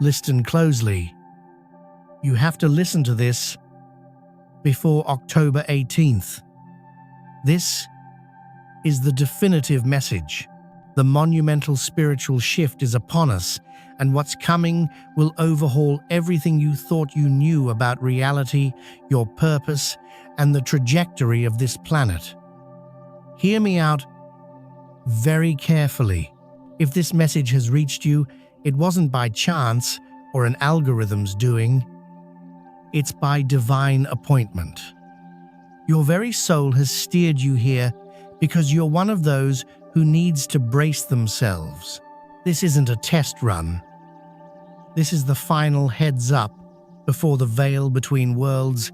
Listen closely. You have to listen to this before October 18th. This is the definitive message. The monumental spiritual shift is upon us, and what's coming will overhaul everything you thought you knew about reality, your purpose, and the trajectory of this planet. Hear me out very carefully. If this message has reached you, it wasn't by chance or an algorithm's doing. It's by divine appointment. Your very soul has steered you here because you're one of those who needs to brace themselves. This isn't a test run. This is the final heads up before the veil between worlds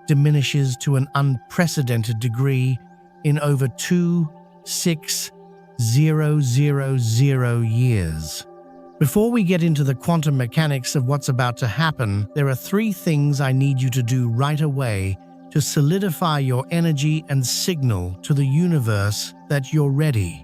diminishes to an unprecedented degree in over 26,000 years. Before we get into the quantum mechanics of what's about to happen, there are 3 things I need you to do right away to solidify your energy and signal to the universe that you're ready.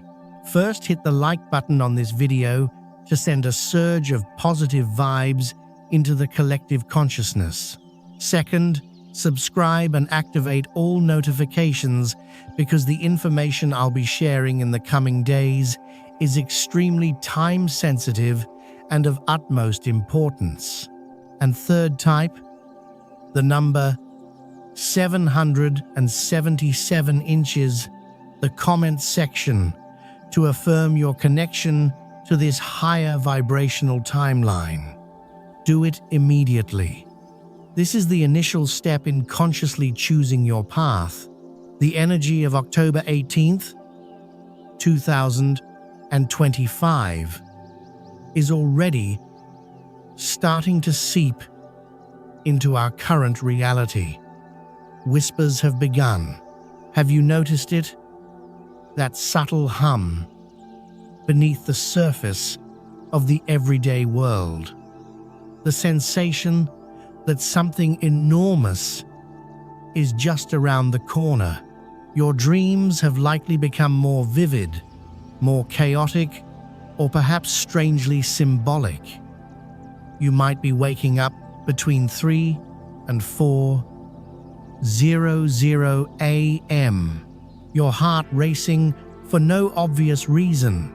First, hit the like button on this video to send a surge of positive vibes into the collective consciousness. Second, subscribe and activate all notifications because the information I'll be sharing in the coming days is extremely time-sensitive and of utmost importance. And third, type the number 777 inches, the comment section, to affirm your connection to this higher vibrational timeline. Do it immediately. This is the initial step in consciously choosing your path. The energy of October 18th, 2025 is already starting to seep into our current reality. Whispers have begun. Have you noticed it? That subtle hum beneath the surface of the everyday world. The sensation that something enormous is just around the corner. Your dreams have likely become more vivid, more chaotic, or perhaps strangely symbolic. You might be waking up between 3 and 4:00 a.m., your heart racing for no obvious reason,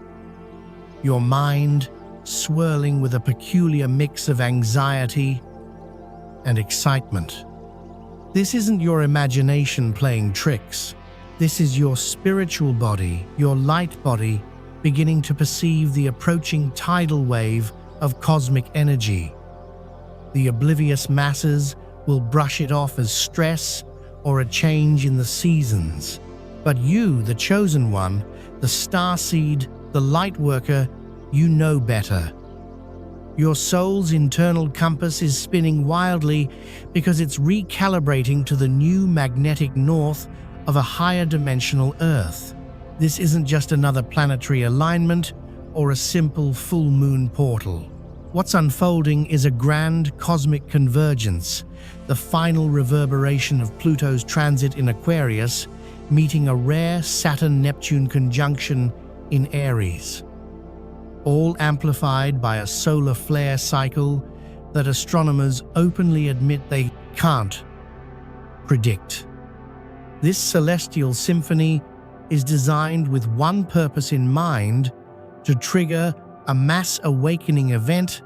your mind swirling with a peculiar mix of anxiety and excitement. This isn't your imagination playing tricks. This is your spiritual body, your light body, beginning to perceive the approaching tidal wave of cosmic energy. The oblivious masses will brush it off as stress or a change in the seasons. But you, the chosen one, the starseed, the light worker, you know better. Your soul's internal compass is spinning wildly because it's recalibrating to the new magnetic north of a higher dimensional Earth. This isn't just another planetary alignment or a simple full moon portal. What's unfolding is a grand cosmic convergence, the final reverberation of Pluto's transit in Aquarius, meeting a rare Saturn-Neptune conjunction in Aries, all amplified by a solar flare cycle that astronomers openly admit they can't predict. This celestial symphony is designed with one purpose in mind: to trigger a mass awakening event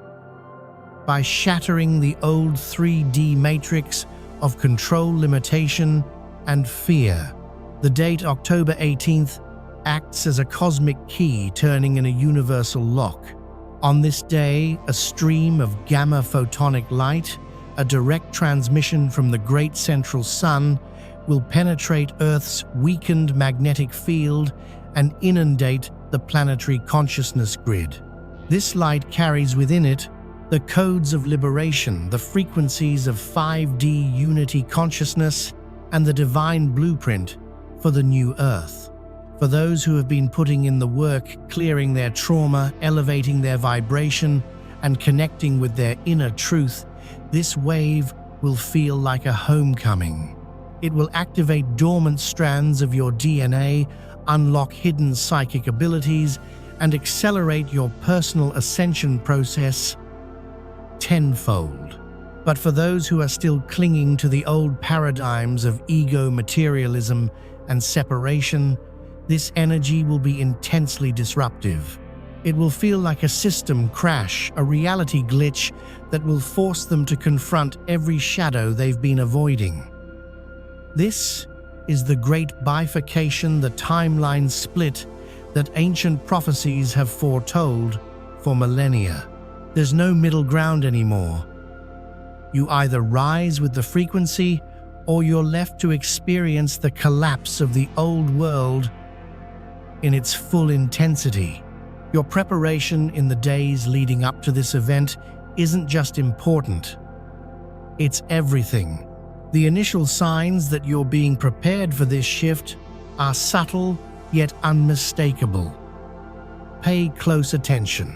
by shattering the old 3D matrix of control, limitation, and fear. The date October 18th acts as a cosmic key turning in a universal lock. On this day, a stream of gamma photonic light, a direct transmission from the great central sun, will penetrate Earth's weakened magnetic field and inundate the planetary consciousness grid. This light carries within it the codes of liberation, the frequencies of 5D unity consciousness, and the divine blueprint for the new Earth. For those who have been putting in the work, clearing their trauma, elevating their vibration, and connecting with their inner truth, this wave will feel like a homecoming. It will activate dormant strands of your DNA, unlock hidden psychic abilities, and accelerate your personal ascension process tenfold. But for those who are still clinging to the old paradigms of ego materialism and separation, this energy will be intensely disruptive. It will feel like a system crash, a reality glitch that will force them to confront every shadow they've been avoiding. This is the great bifurcation, the timeline split that ancient prophecies have foretold for millennia. There's no middle ground anymore. You either rise with the frequency or you're left to experience the collapse of the old world in its full intensity. Your preparation in the days leading up to this event isn't just important, it's everything. The initial signs that you're being prepared for this shift are subtle yet unmistakable. Pay close attention.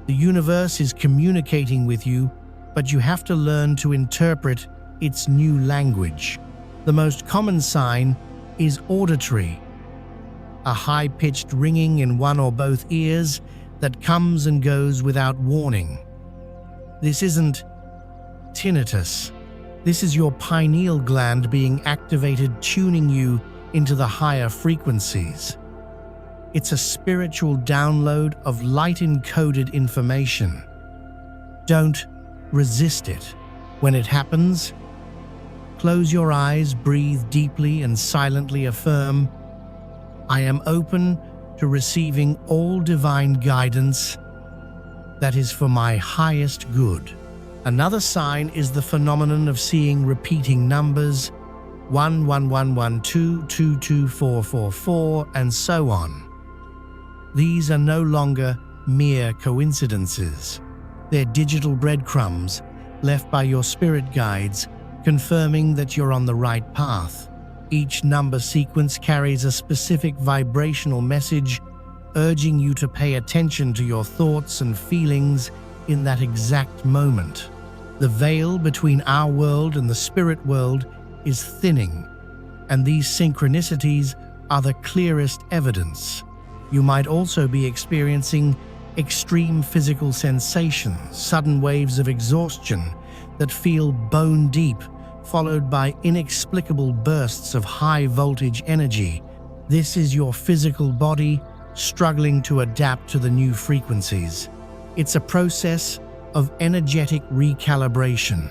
The universe is communicating with you, but you have to learn to interpret its new language. The most common sign is auditory, a high-pitched ringing in one or both ears that comes and goes without warning. This isn't tinnitus. This is your pineal gland being activated, tuning you into the higher frequencies. It's a spiritual download of light-encoded information. Don't resist it. When it happens, close your eyes, breathe deeply, and silently affirm, "I am open to receiving all divine guidance that is for my highest good." Another sign is the phenomenon of seeing repeating numbers, 11112, 22444, and so on. These are no longer mere coincidences. They're digital breadcrumbs left by your spirit guides, confirming that you're on the right path. Each number sequence carries a specific vibrational message, urging you to pay attention to your thoughts and feelings in that exact moment. The veil between our world and the spirit world is thinning, and these synchronicities are the clearest evidence. You might also be experiencing extreme physical sensations, sudden waves of exhaustion that feel bone deep, followed by inexplicable bursts of high-voltage energy. This is your physical body struggling to adapt to the new frequencies. It's a process of energetic recalibration.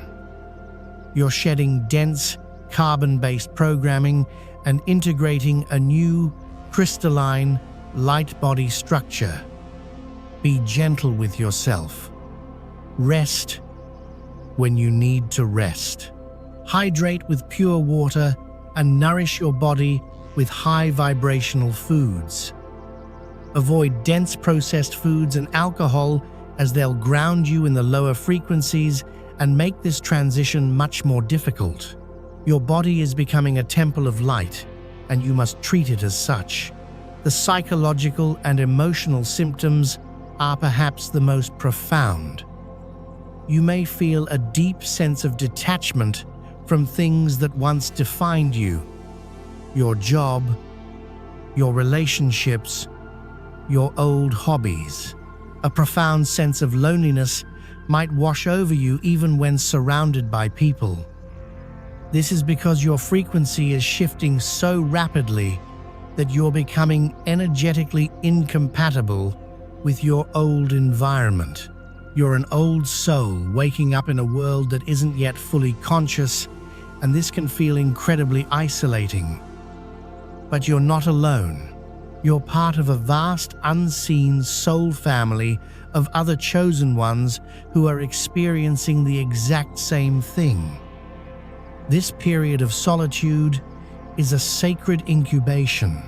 You're shedding dense, carbon-based programming and integrating a new, crystalline, light body structure. Be gentle with yourself. Rest when you need to rest. Hydrate with pure water and nourish your body with high vibrational foods. Avoid dense processed foods and alcohol, as they'll ground you in the lower frequencies and make this transition much more difficult. Your body is becoming a temple of light, and you must treat it as such. The psychological and emotional symptoms are perhaps the most profound. You may feel a deep sense of detachment from things that once defined you: your job, your relationships, your old hobbies. A profound sense of loneliness might wash over you even when surrounded by people. This is because your frequency is shifting so rapidly that you're becoming energetically incompatible with your old environment. You're an old soul waking up in a world that isn't yet fully conscious, and this can feel incredibly isolating. But you're not alone. You're part of a vast, unseen soul family of other chosen ones who are experiencing the exact same thing. This period of solitude is a sacred incubation.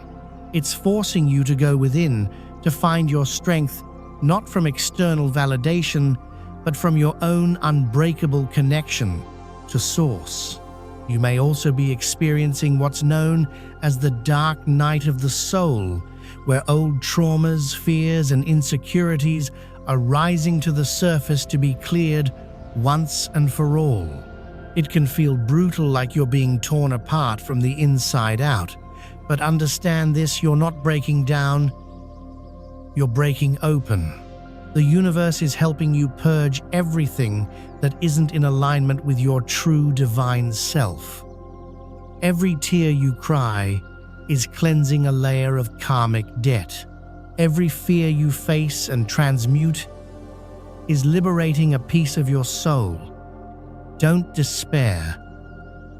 It's forcing you to go within to find your strength, not from external validation, but from your own unbreakable connection to Source. You may also be experiencing what's known as the dark night of the soul, where old traumas, fears, and insecurities are rising to the surface to be cleared once and for all. It can feel brutal, like you're being torn apart from the inside out. But understand this: you're not breaking down, you're breaking open. The universe is helping you purge everything that isn't in alignment with your true divine self. Every tear you cry is cleansing a layer of karmic debt. Every fear you face and transmute is liberating a piece of your soul. Don't despair.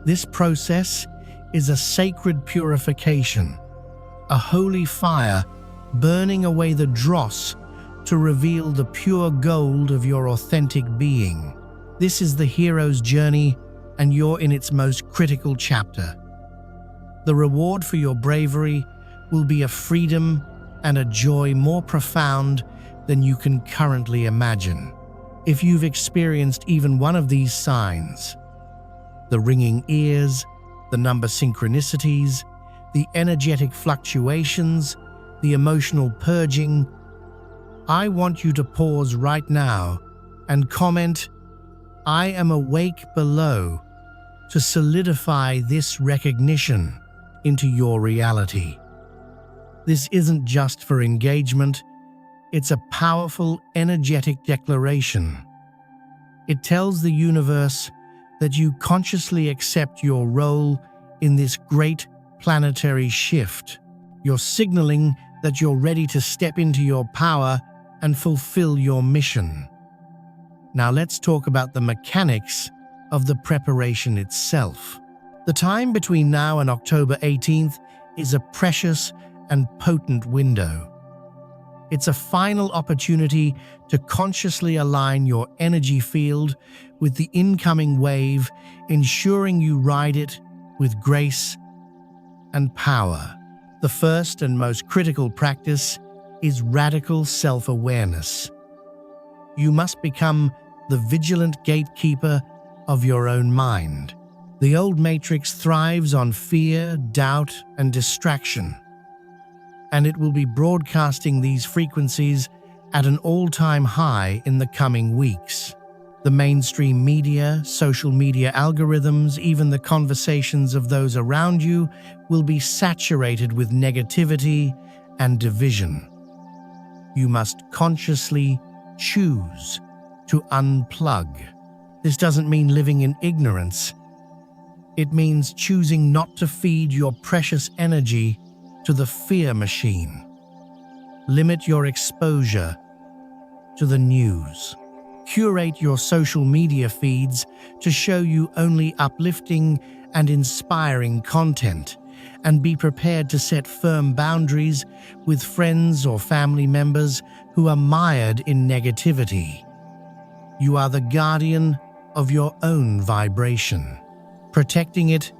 This process is a sacred purification, a holy fire burning away the dross to reveal the pure gold of your authentic being. This is the hero's journey, and you're in its most critical chapter. The reward for your bravery will be a freedom and a joy more profound than you can currently imagine. If you've experienced even one of these signs, the ringing ears, the number synchronicities, the energetic fluctuations, the emotional purging, I want you to pause right now and comment, "I am awake," below to solidify this recognition into your reality. This isn't just for engagement, it's a powerful, energetic declaration. It tells the universe that you consciously accept your role in this great planetary shift. You're signaling that you're ready to step into your power and fulfill your mission. Now let's talk about the mechanics of the preparation itself. The time between now and October 18th is a precious and potent window. It's a final opportunity to consciously align your energy field with the incoming wave, ensuring you ride it with grace and power. The first and most critical practice is radical self-awareness. You must become the vigilant gatekeeper of your own mind. The old matrix thrives on fear, doubt, and distraction, and it will be broadcasting these frequencies at an all-time high in the coming weeks. The mainstream media, social media algorithms, even the conversations of those around you will be saturated with negativity and division. You must consciously choose to unplug. This doesn't mean living in ignorance. It means choosing not to feed your precious energy to the fear machine. Limit your exposure to the news. Curate your social media feeds to show you only uplifting and inspiring content, and be prepared to set firm boundaries with friends or family members who are mired in negativity. You are the guardian of your own vibration. Protecting it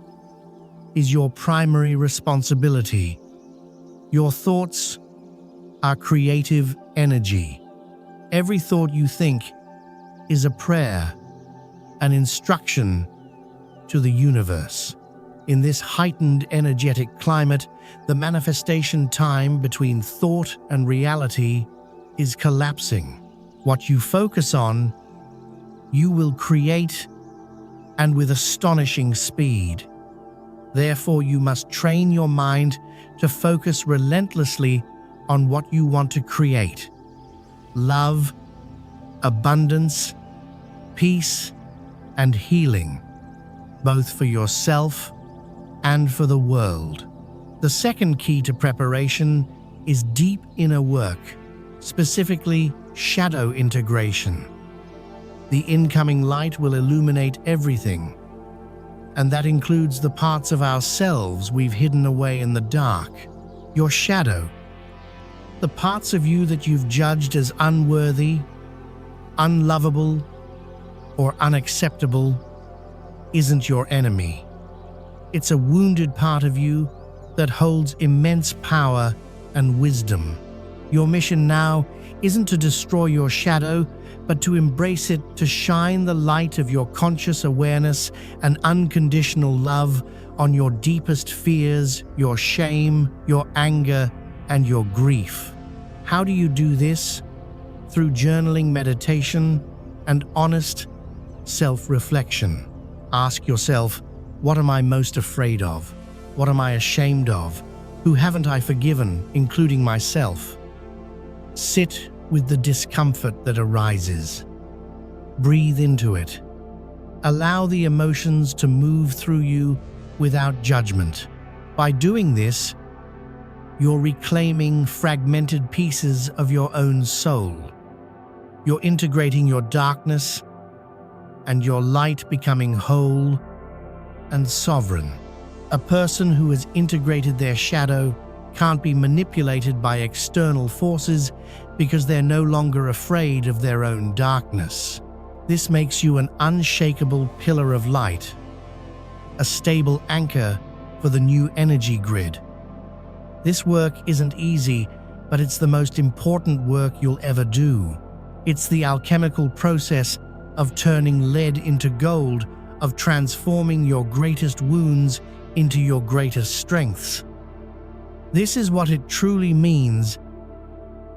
is your primary responsibility. Your thoughts are creative energy. Every thought you think is a prayer, an instruction to the universe. In this heightened energetic climate, the manifestation time between thought and reality is collapsing. What you focus on, you will create, and with astonishing speed. Therefore, you must train your mind to focus relentlessly on what you want to create. Love, abundance, peace, and healing, both for yourself and for the world. The second key to preparation is deep inner work, specifically shadow integration. The incoming light will illuminate everything, and that includes the parts of ourselves we've hidden away in the dark. Your shadow, the parts of you that you've judged as unworthy, unlovable, or unacceptable, isn't your enemy. It's a wounded part of you that holds immense power and wisdom. Your mission now isn't to destroy your shadow, but to embrace it, to shine the light of your conscious awareness and unconditional love on your deepest fears, your shame, your anger, and your grief. How do you do this? Through journaling, meditation, and honest self-reflection. Ask yourself, what am I most afraid of? What am I ashamed of? Who haven't I forgiven, including myself? Sit with the discomfort that arises. Breathe into it. Allow the emotions to move through you without judgment. By doing this, you're reclaiming fragmented pieces of your own soul. You're integrating your darkness and your light, becoming whole and sovereign. A person who has integrated their shadow can't be manipulated by external forces because they're no longer afraid of their own darkness. This makes you an unshakable pillar of light, a stable anchor for the new energy grid. This work isn't easy, but it's the most important work you'll ever do. It's the alchemical process of turning lead into gold, of transforming your greatest wounds into your greatest strengths. This is what it truly means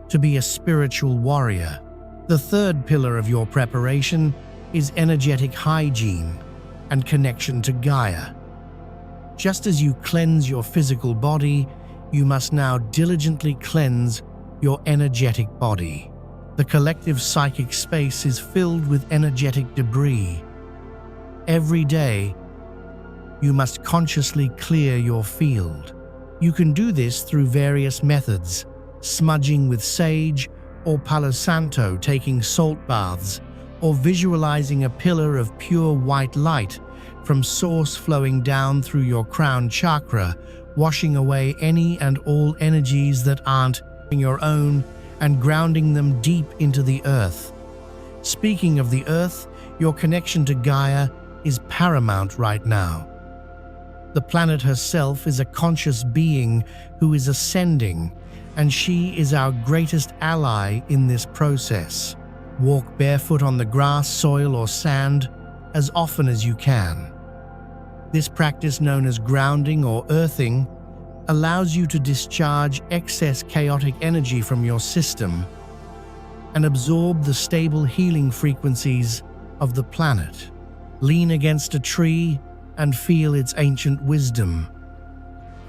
to be a spiritual warrior. The third pillar of your preparation is energetic hygiene and connection to Gaia. Just as you cleanse your physical body, you must now diligently cleanse your energetic body. The collective psychic space is filled with energetic debris. Every day, you must consciously clear your field. You can do this through various methods: smudging with sage or Palo Santo, taking salt baths, or visualizing a pillar of pure white light from source flowing down through your crown chakra, washing away any and all energies that aren't your own and grounding them deep into the earth. Speaking of the earth, your connection to Gaia is paramount right now. The planet herself is a conscious being who is ascending, and she is our greatest ally in this process. Walk barefoot on the grass, soil, or sand as often as you can. This practice, known as grounding or earthing, allows you to discharge excess chaotic energy from your system and absorb the stable healing frequencies of the planet. Lean against a tree and feel its ancient wisdom.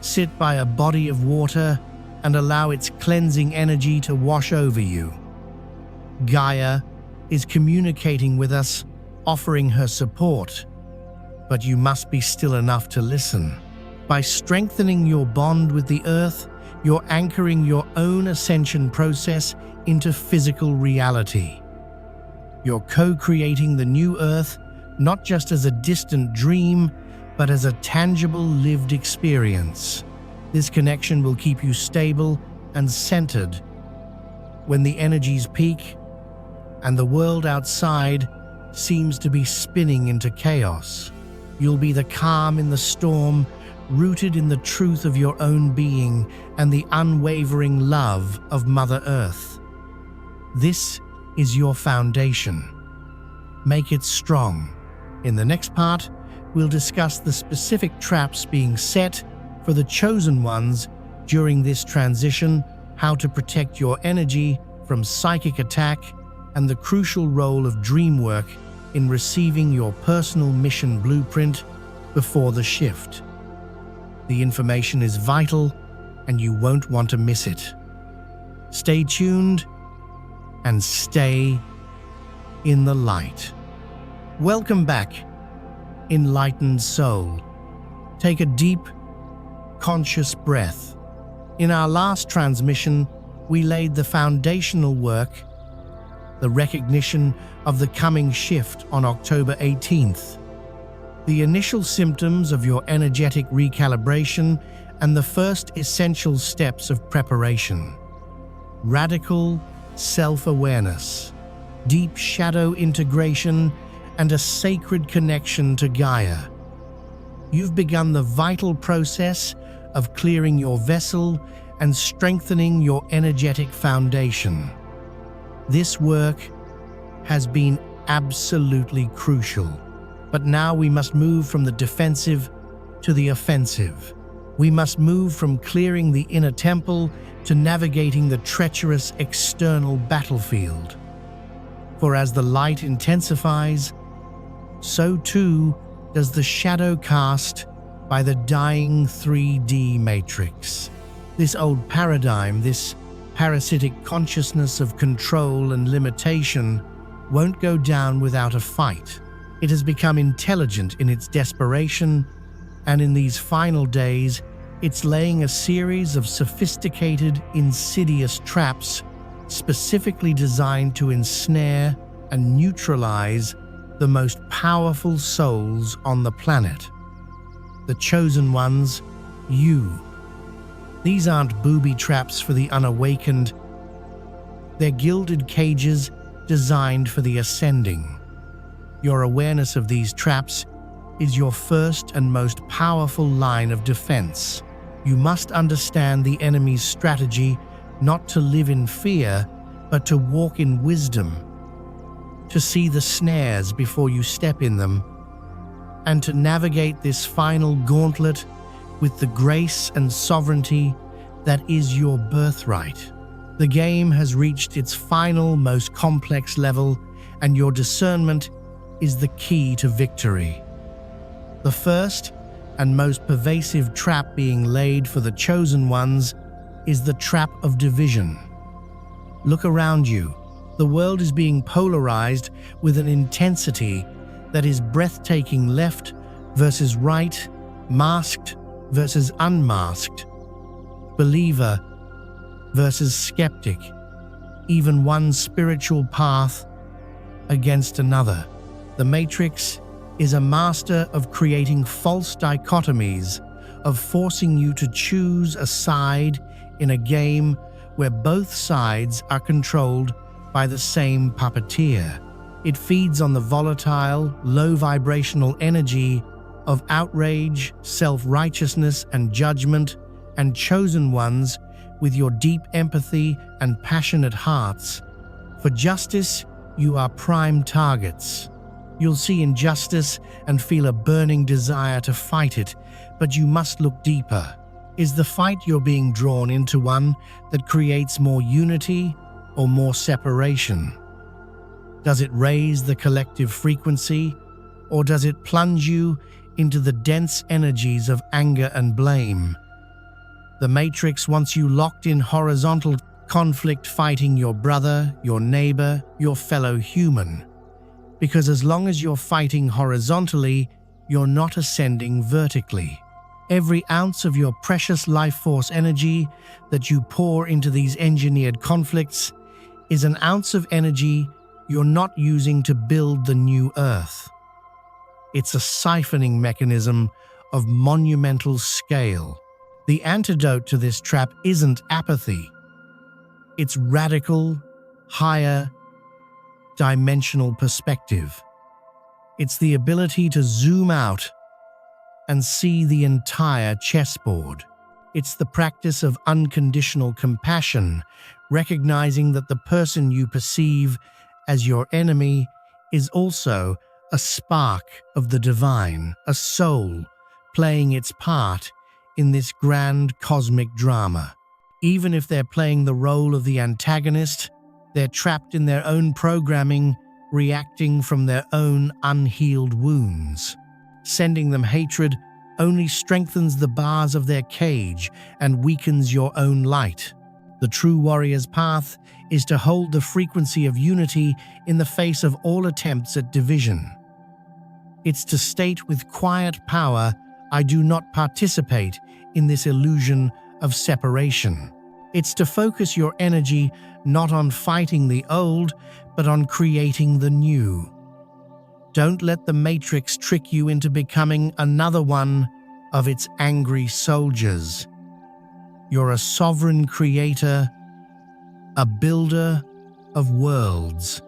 Sit by a body of water and allow its cleansing energy to wash over you. Gaia is communicating with us, offering her support, but you must be still enough to listen. By strengthening your bond with the earth, you're anchoring your own ascension process into physical reality. You're co-creating the new earth, not just as a distant dream, but as a tangible lived experience. This connection will keep you stable and centered when the energies peak and the world outside seems to be spinning into chaos. You'll be the calm in the storm, rooted in the truth of your own being and the unwavering love of Mother Earth. This is your foundation. Make it strong. In the next part, we'll discuss the specific traps being set for the chosen ones during this transition, how to protect your energy from psychic attack, and the crucial role of dream work in receiving your personal mission blueprint before the shift. The information is vital, and you won't want to miss it. Stay tuned and stay in the light. Welcome back, enlightened soul. Take a deep, conscious breath. In our last transmission, we laid the foundational work, the recognition of the coming shift on October 18th, the initial symptoms of your energetic recalibration, and the first essential steps of preparation. Radical self-awareness, deep shadow integration, and a sacred connection to Gaia. You've begun the vital process of clearing your vessel and strengthening your energetic foundation. This work has been absolutely crucial, but now we must move from the defensive to the offensive. We must move from clearing the inner temple to navigating the treacherous external battlefield. For as the light intensifies, so too does the shadow cast by the dying 3D matrix. This old paradigm, this parasitic consciousness of control and limitation won't go down without a fight. It has become intelligent in its desperation, and in these final days, it's laying a series of sophisticated, insidious traps specifically designed to ensnare and neutralize the most powerful souls on the planet. The chosen ones, you. These aren't booby traps for the unawakened. They're gilded cages designed for the ascending. Your awareness of these traps is your first and most powerful line of defense. You must understand the enemy's strategy, not to live in fear, but to walk in wisdom, to see the snares before you step in them, and to navigate this final gauntlet with the grace and sovereignty that is your birthright. The game has reached its final, most complex level, and your discernment is the key to victory. The first and most pervasive trap being laid for the chosen ones is the trap of division. Look around you. The world is being polarized with an intensity that is breathtaking: left versus right, masked versus unmasked, believer versus skeptic, even one spiritual path against another. The Matrix is a master of creating false dichotomies, of forcing you to choose a side in a game where both sides are controlled by the same puppeteer. It feeds on the volatile, low vibrational energy of outrage, self-righteousness, and judgment, and chosen ones with your deep empathy and passionate hearts. For justice, you are prime targets. You'll see injustice and feel a burning desire to fight it, but you must look deeper. Is the fight you're being drawn into one that creates more unity or more separation? Does it raise the collective frequency, or does it plunge you into the dense energies of anger and blame? The Matrix wants you locked in horizontal conflict, fighting your brother, your neighbor, your fellow human. Because as long as you're fighting horizontally, you're not ascending vertically. Every ounce of your precious life force energy that you pour into these engineered conflicts is an ounce of energy you're not using to build the new Earth. It's a siphoning mechanism of monumental scale. The antidote to this trap isn't apathy. It's radical, higher, dimensional perspective. It's the ability to zoom out and see the entire chessboard. It's the practice of unconditional compassion, recognizing that the person you perceive as your enemy is also a spark of the divine, a soul playing its part in this grand cosmic drama. Even if they're playing the role of the antagonist, they're trapped in their own programming, reacting from their own unhealed wounds. Sending them hatred only strengthens the bars of their cage and weakens your own light. The true warrior's path is to hold the frequency of unity in the face of all attempts at division. It's to state with quiet power, "I do not participate in this illusion of separation." It's to focus your energy not on fighting the old, but on creating the new. Don't let the Matrix trick you into becoming another one of its angry soldiers. You're a sovereign creator, a builder of worlds.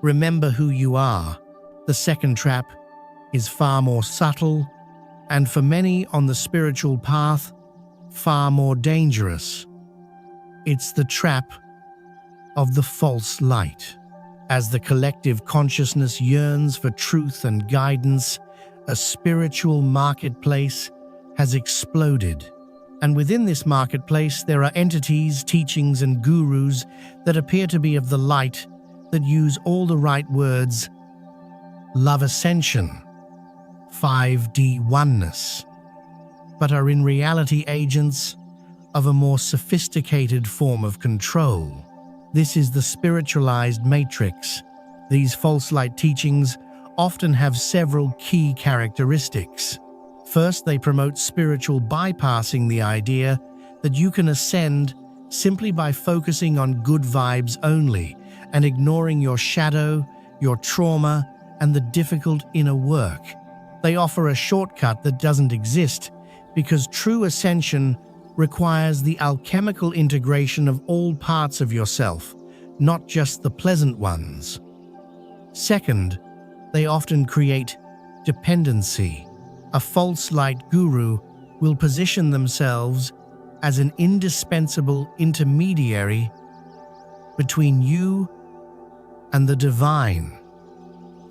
Remember who you are. The second trap is far more subtle, and for many on the spiritual path, far more dangerous. It's the trap of the false light. As the collective consciousness yearns for truth and guidance, a spiritual marketplace has exploded. And within this marketplace, there are entities, teachings, and gurus that appear to be of the light, that use all the right words: love ascension, 5D oneness, but are in reality agents of a more sophisticated form of control. This is the spiritualized matrix. These false light teachings often have several key characteristics. First, they promote spiritual bypassing, the idea that you can ascend simply by focusing on good vibes only and ignoring your shadow, your trauma, and the difficult inner work. They offer a shortcut that doesn't exist because true ascension requires the alchemical integration of all parts of yourself, not just the pleasant ones. Second, they often create dependency. A false light guru will position themselves as an indispensable intermediary between you and the divine,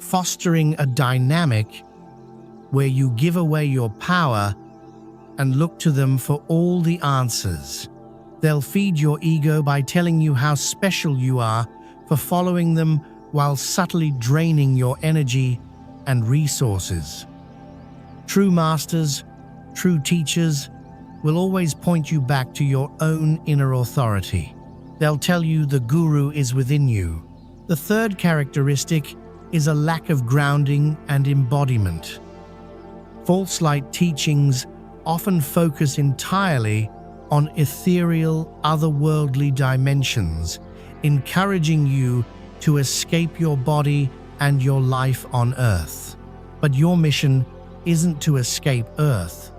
fostering a dynamic where you give away your power and look to them for all the answers. They'll feed your ego by telling you how special you are for following them while subtly draining your energy and resources. True masters, true teachers, will always point you back to your own inner authority. They'll tell you the guru is within you. The third characteristic is a lack of grounding and embodiment. False light teachings often focus entirely on ethereal, otherworldly dimensions, encouraging you to escape your body and your life on Earth. But your mission isn't to escape Earth.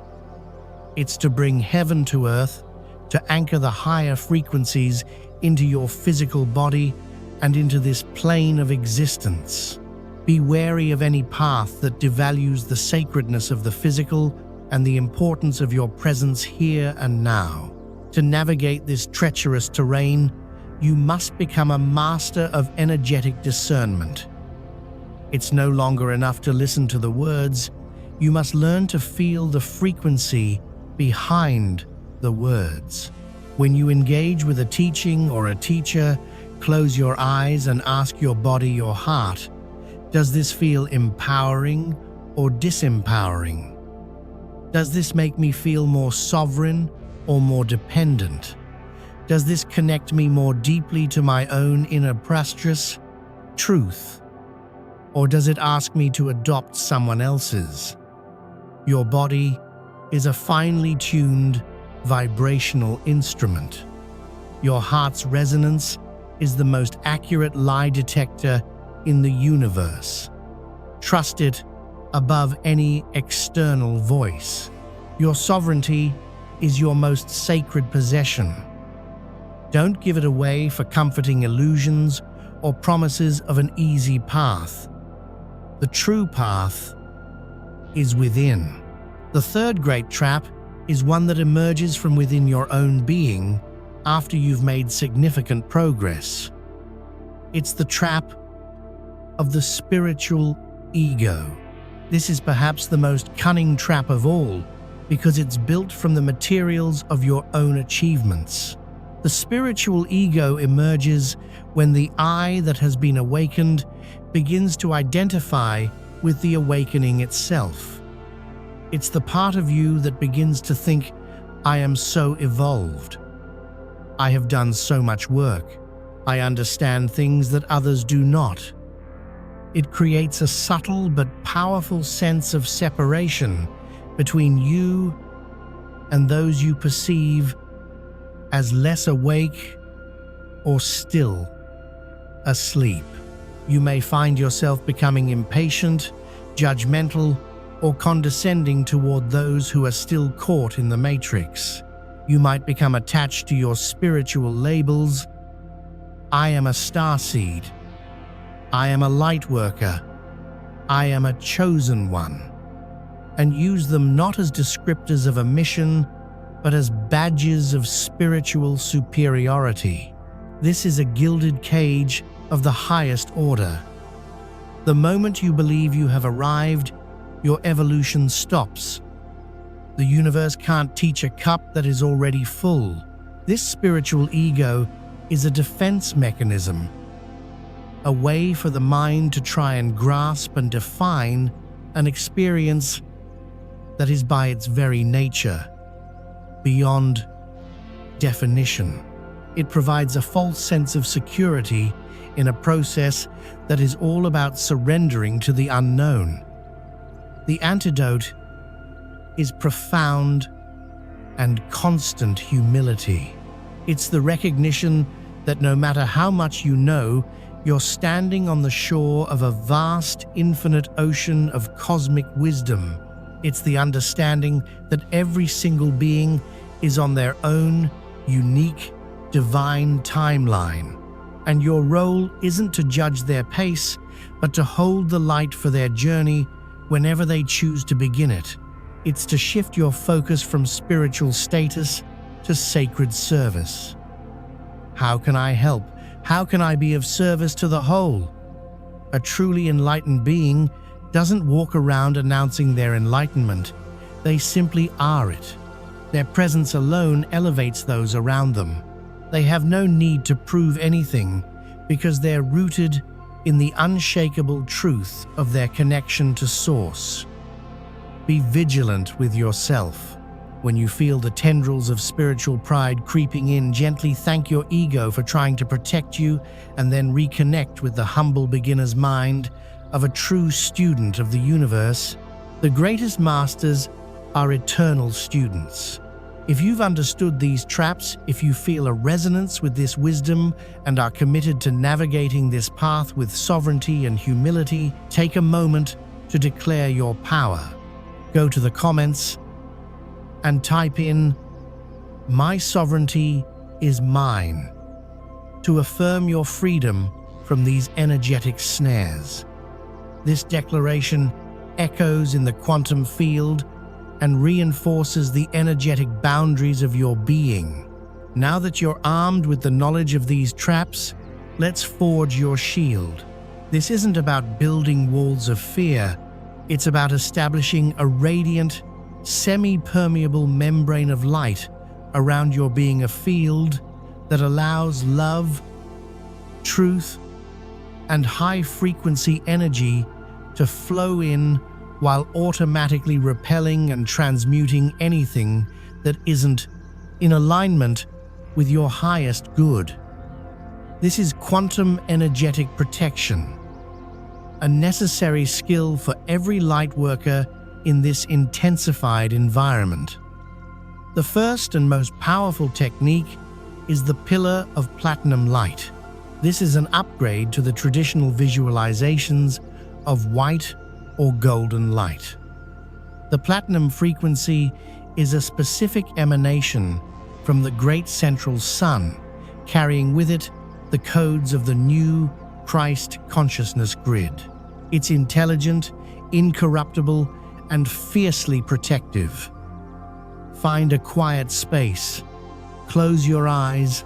It's to bring heaven to Earth, to anchor the higher frequencies into your physical body and into this plane of existence. Be wary of any path that devalues the sacredness of the physical and the importance of your presence here and now. To navigate this treacherous terrain, you must become a master of energetic discernment. It's no longer enough to listen to the words. You must learn to feel the frequency behind the words. When you engage with a teaching or a teacher, close your eyes and ask your body, your heart, does this feel empowering or disempowering? Does this make me feel more sovereign or more dependent? Does this connect me more deeply to my own inner precious truth? Or does it ask me to adopt someone else's? Your body is a finely tuned vibrational instrument. Your heart's resonance is the most accurate lie detector in the universe. Trust it above any external voice. Your sovereignty is your most sacred possession. Don't give it away for comforting illusions or promises of an easy path. The true path is within. The third great trap is one that emerges from within your own being after you've made significant progress. It's the trap of the spiritual ego. This is perhaps the most cunning trap of all because it's built from the materials of your own achievements. The spiritual ego emerges when the I that has been awakened begins to identify with the awakening itself. It's the part of you that begins to think, I am so evolved. I have done so much work. I understand things that others do not. It creates a subtle but powerful sense of separation between you and those you perceive as less awake or still asleep. You may find yourself becoming impatient, judgmental, or condescending toward those who are still caught in the matrix. You might become attached to your spiritual labels. I am a starseed. I am a light worker. I am a chosen one. And use them not as descriptors of a mission, but as badges of spiritual superiority. This is a gilded cage of the highest order. The moment you believe you have arrived, your evolution stops. The universe can't teach a cup that is already full. This spiritual ego is a defense mechanism, a way for the mind to try and grasp and define an experience that is by its very nature beyond definition. It provides a false sense of security in a process that is all about surrendering to the unknown. The antidote is profound and constant humility. It's the recognition that no matter how much you know, you're standing on the shore of a vast, infinite ocean of cosmic wisdom. It's the understanding that every single being is on their own, unique, divine timeline. And your role isn't to judge their pace, but to hold the light for their journey whenever they choose to begin it. It's to shift your focus from spiritual status to sacred service. How can I help? How can I be of service to the whole? A truly enlightened being doesn't walk around announcing their enlightenment. They simply are it. Their presence alone elevates those around them. They have no need to prove anything because they're rooted in the unshakable truth of their connection to Source. Be vigilant with yourself. When you feel the tendrils of spiritual pride creeping in, gently thank your ego for trying to protect you and then reconnect with the humble beginner's mind of a true student of the universe. The greatest masters are eternal students. If you've understood these traps, if you feel a resonance with this wisdom and are committed to navigating this path with sovereignty and humility, take a moment to declare your power. Go to the comments and type in, "My sovereignty is mine," to affirm your freedom from these energetic snares. This declaration echoes in the quantum field and reinforces the energetic boundaries of your being. Now that you're armed with the knowledge of these traps, let's forge your shield. This isn't about building walls of fear, it's about establishing a radiant, semi-permeable membrane of light around your being, a field that allows love, truth, and high-frequency energy to flow in while automatically repelling and transmuting anything that isn't in alignment with your highest good. This is quantum energetic protection, a necessary skill for every light worker in this intensified environment. The first and most powerful technique is the pillar of platinum light. This is an upgrade to the traditional visualizations of white or golden light. The platinum frequency is a specific emanation from the great central sun, carrying with it the codes of the new Christ consciousness grid. It's intelligent, incorruptible, and fiercely protective. Find a quiet space, close your eyes,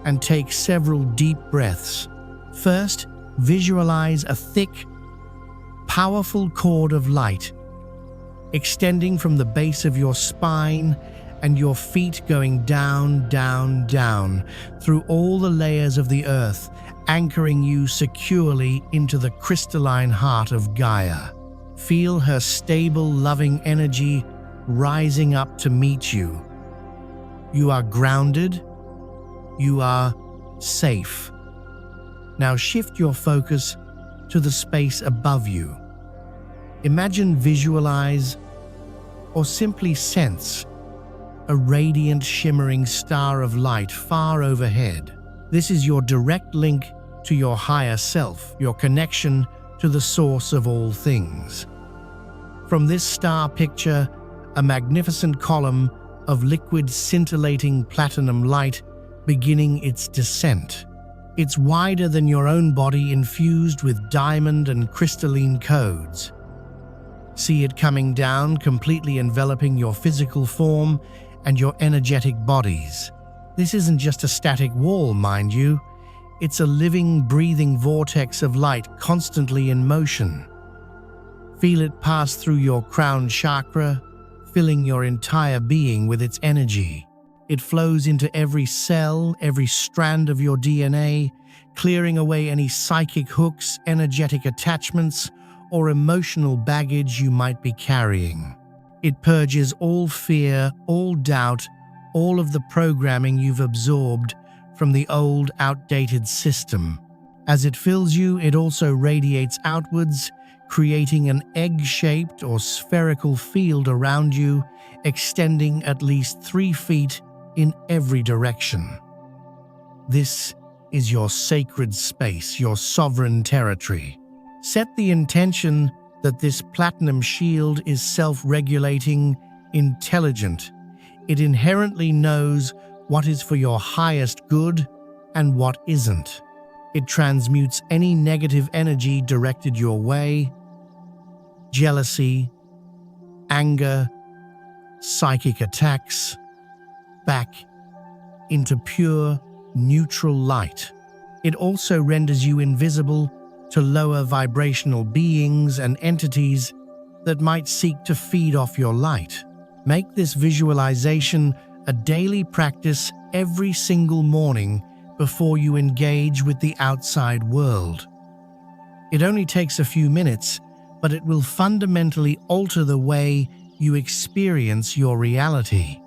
and take several deep breaths. First, visualize a thick, powerful cord of light extending from the base of your spine and your feet, going down, down, down through all the layers of the earth, anchoring you securely into the crystalline heart of Gaia. Feel her stable, loving energy rising up to meet you. You are grounded. You are safe. Now shift your focus to the space above you. Imagine, visualize, or simply sense a radiant, shimmering star of light far overhead. This is your direct link to your higher self, your connection to the source of all things. From this star, picture a magnificent column of liquid, scintillating platinum light beginning its descent. It's wider than your own body, infused with diamond and crystalline codes. See it coming down, completely enveloping your physical form and your energetic bodies. This isn't just a static wall, mind you. It's a living, breathing vortex of light constantly in motion. Feel it pass through your crown chakra, filling your entire being with its energy. It flows into every cell, every strand of your DNA, clearing away any psychic hooks, energetic attachments, or emotional baggage you might be carrying. It purges all fear, all doubt, all of the programming you've absorbed from the old, outdated system. As it fills you, it also radiates outwards, creating an egg-shaped or spherical field around you, extending at least 3 feet in every direction. This is your sacred space, your sovereign territory. Set the intention that this platinum shield is self-regulating, intelligent. It inherently knows what is for your highest good and what isn't. It transmutes any negative energy directed your way, jealousy, anger, psychic attacks, back into pure, neutral light. It also renders you invisible to lower vibrational beings and entities that might seek to feed off your light. Make this visualization a daily practice every single morning before you engage with the outside world. It only takes a few minutes, but it will fundamentally alter the way you experience your reality.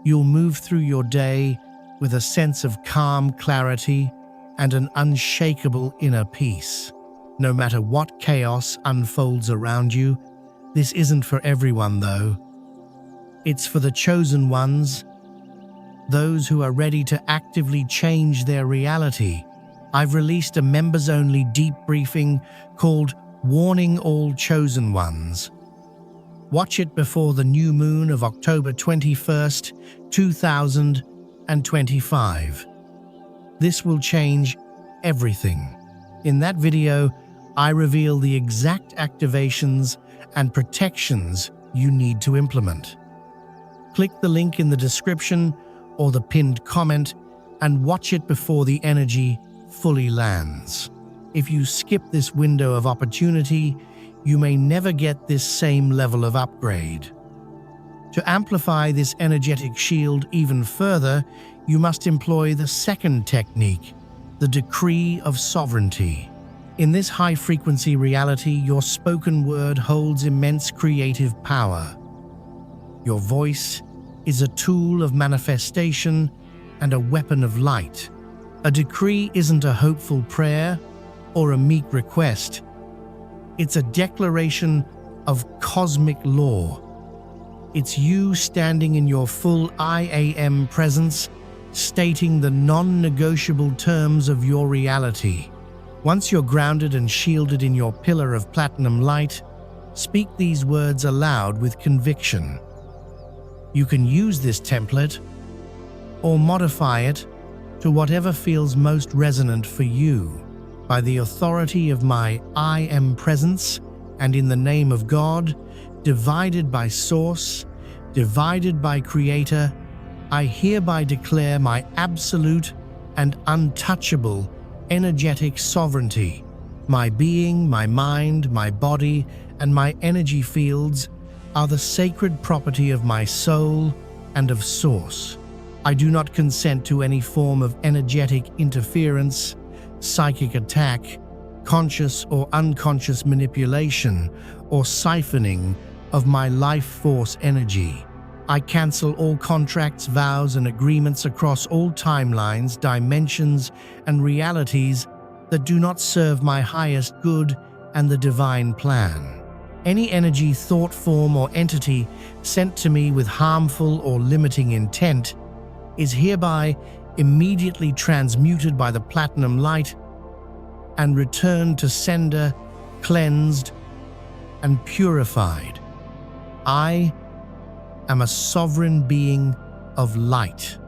You'll move through your day with a sense of calm clarity and an unshakable inner peace. No matter what chaos unfolds around you, this isn't for everyone though. It's for the chosen ones, those who are ready to actively change their reality. I've released a members-only deep briefing called Warning All Chosen Ones. Watch it before the new moon of October 21st, 2025. This will change everything. In that video, I reveal the exact activations and protections you need to implement. Click the link in the description or the pinned comment and watch it before the energy fully lands. If you skip this window of opportunity, you may never get this same level of upgrade. To amplify this energetic shield even further, you must employ the second technique, the decree of sovereignty. In this high-frequency reality, your spoken word holds immense creative power. Your voice is a tool of manifestation and a weapon of light. A decree isn't a hopeful prayer or a meek request. It's a declaration of cosmic law. It's you standing in your full I am presence, stating the non-negotiable terms of your reality. Once you're grounded and shielded in your pillar of platinum light, speak these words aloud with conviction. You can use this template or modify it to whatever feels most resonant for you. By the authority of my I am presence and in the name of God, divided by source, divided by creator, I hereby declare my absolute and untouchable energetic sovereignty. My being, my mind, my body, and my energy fields are the sacred property of my soul and of source. I do not consent to any form of energetic interference, psychic attack, conscious or unconscious manipulation, or siphoning of my life force energy. I cancel all contracts, vows, and agreements across all timelines, dimensions, and realities that do not serve my highest good and the divine plan. Any energy, thought form, or entity sent to me with harmful or limiting intent is hereby immediately transmuted by the platinum light and returned to sender, cleansed and purified. I am a sovereign being of light.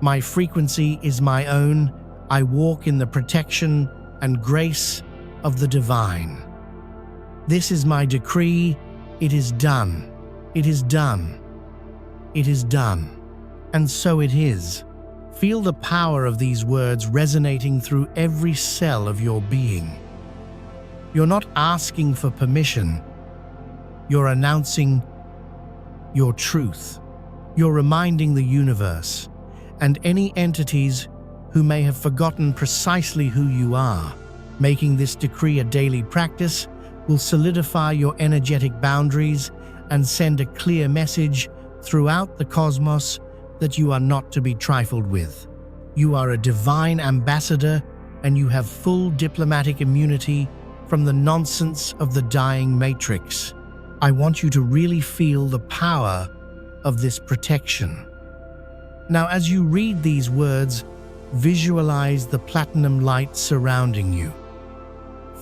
My frequency is my own. I walk in the protection and grace of the divine. This is my decree. It is done. It is done. It is done. And so it is. Feel the power of these words resonating through every cell of your being. You're not asking for permission. You're announcing your truth. You're reminding the universe and any entities who may have forgotten precisely who you are. Making this decree a daily practice will solidify your energetic boundaries and send a clear message throughout the cosmos that you are not to be trifled with. You are a divine ambassador, and you have full diplomatic immunity from the nonsense of the dying matrix. I want you to really feel the power of this protection. Now, as you read these words, visualize the platinum light surrounding you.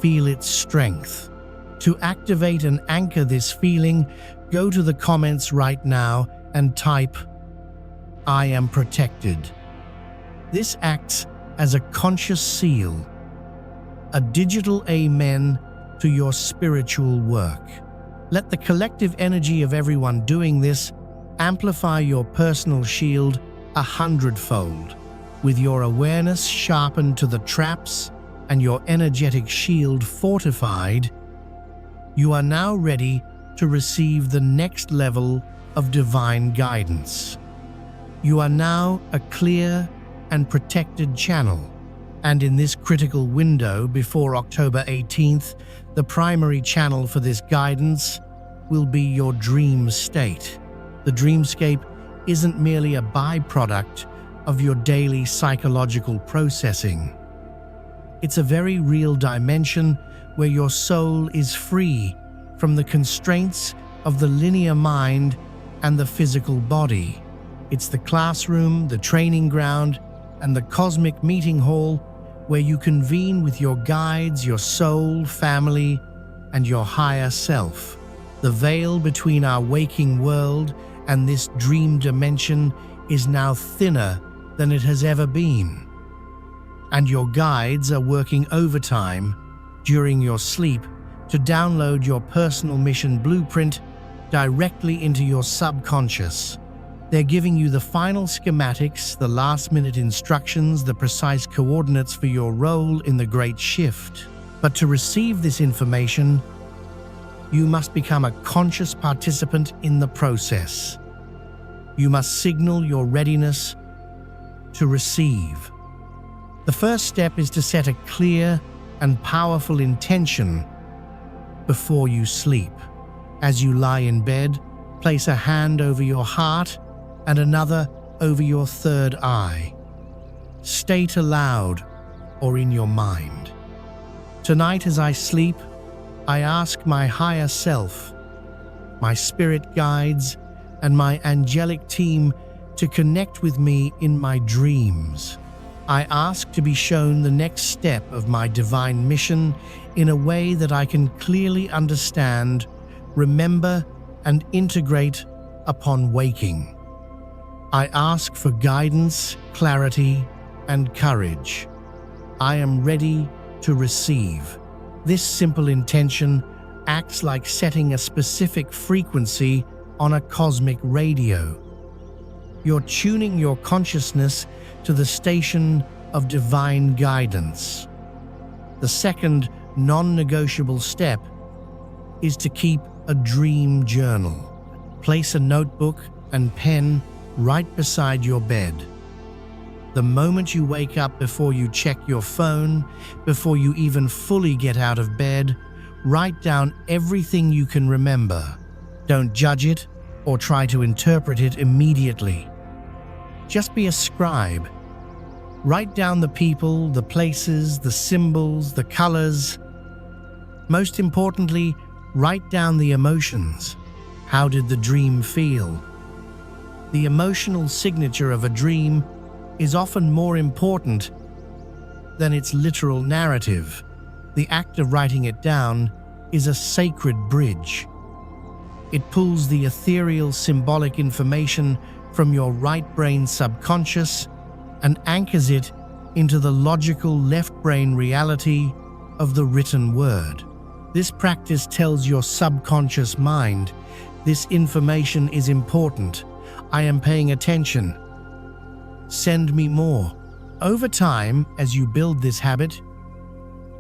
Feel its strength. To activate and anchor this feeling, go to the comments right now and type, "I am protected." This acts as a conscious seal, a digital amen to your spiritual work. Let the collective energy of everyone doing this amplify your personal shield 100-fold. With your awareness sharpened to the traps and your energetic shield fortified, you are now ready to receive the next level of divine guidance. You are now a clear and protected channel, and in this critical window before October 18th, the primary channel for this guidance will be your dream state. The dreamscape isn't merely a byproduct of your daily psychological processing. It's a very real dimension where your soul is free from the constraints of the linear mind and the physical body. It's the classroom, the training ground, and the cosmic meeting hall where you convene with your guides, your soul, family, and your higher self. The veil between our waking world and this dream dimension is now thinner than it has ever been. And your guides are working overtime during your sleep to download your personal mission blueprint directly into your subconscious. They're giving you the final schematics, the last-minute instructions, the precise coordinates for your role in the great shift. But to receive this information, you must become a conscious participant in the process. You must signal your readiness to receive. The first step is to set a clear and powerful intention before you sleep. As you lie in bed, place a hand over your heart and another over your third eye. State aloud or in your mind, "Tonight as I sleep, I ask my higher self, my spirit guides, and my angelic team to connect with me in my dreams. I ask to be shown the next step of my divine mission in a way that I can clearly understand, remember, and integrate upon waking. I ask for guidance, clarity, and courage. I am ready to receive." This simple intention acts like setting a specific frequency on a cosmic radio. You're tuning your consciousness to the station of divine guidance. The second non-negotiable step is to keep a dream journal. Place a notebook and pen right beside your bed. The moment you wake up, before you check your phone, before you even fully get out of bed, write down everything you can remember. Don't judge it or try to interpret it immediately. Just be a scribe. Write down the people, the places, the symbols, the colors. Most importantly, write down the emotions. How did the dream feel? The emotional signature of a dream is often more important than its literal narrative. The act of writing it down is a sacred bridge. It pulls the ethereal symbolic information from your right brain subconscious and anchors it into the logical left brain reality of the written word. This practice tells your subconscious mind, "This information is important. I am paying attention. Send me more." Over time, as you build this habit,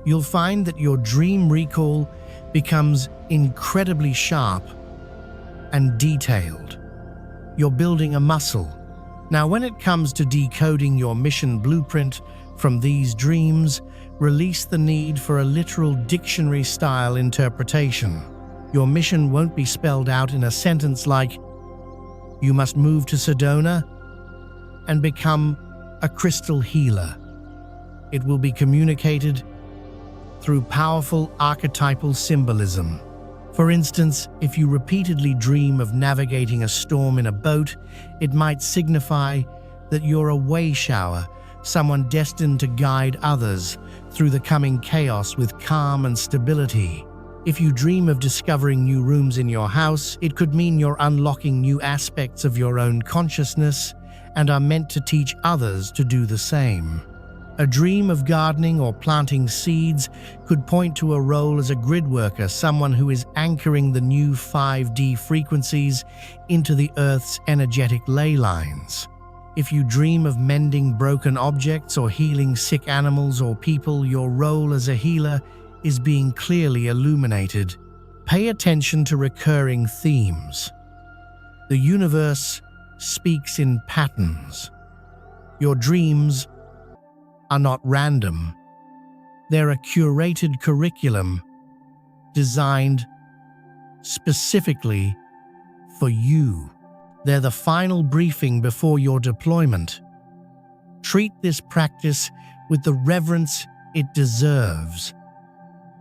you'll find that your dream recall becomes incredibly sharp and detailed. You're building a muscle. Now, when it comes to decoding your mission blueprint from these dreams, release the need for a literal dictionary-style interpretation. Your mission won't be spelled out in a sentence like, "You must move to Sedona," and become a crystal healer. It will be communicated through powerful archetypal symbolism. For instance, if you repeatedly dream of navigating a storm in a boat, it might signify that you're a way shower, someone destined to guide others through the coming chaos with calm and stability. If you dream of discovering new rooms in your house, it could mean you're unlocking new aspects of your own consciousness and are meant to teach others to do the same. A dream of gardening or planting seeds could point to a role as a grid worker, someone who is anchoring the new 5D frequencies into the Earth's energetic ley lines. If you dream of mending broken objects or healing sick animals or people, your role as a healer is being clearly illuminated. Pay attention to recurring themes. The universe speaks in patterns. Your dreams are not random. They're a curated curriculum designed specifically for you. They're the final briefing before your deployment. Treat this practice with the reverence it deserves.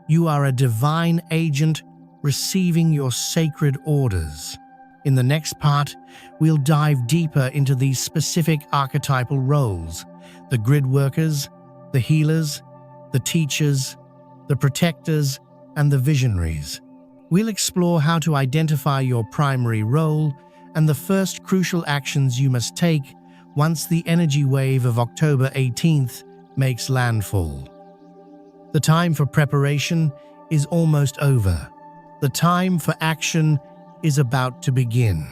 You are a divine agent receiving your sacred orders. In the next part, we'll dive deeper into these specific archetypal roles: the grid workers, the healers, the teachers, the protectors, and the visionaries. We'll explore how to identify your primary role and the first crucial actions you must take once the energy wave of October 18th makes landfall. The time for preparation is almost over. The time for action is about to begin.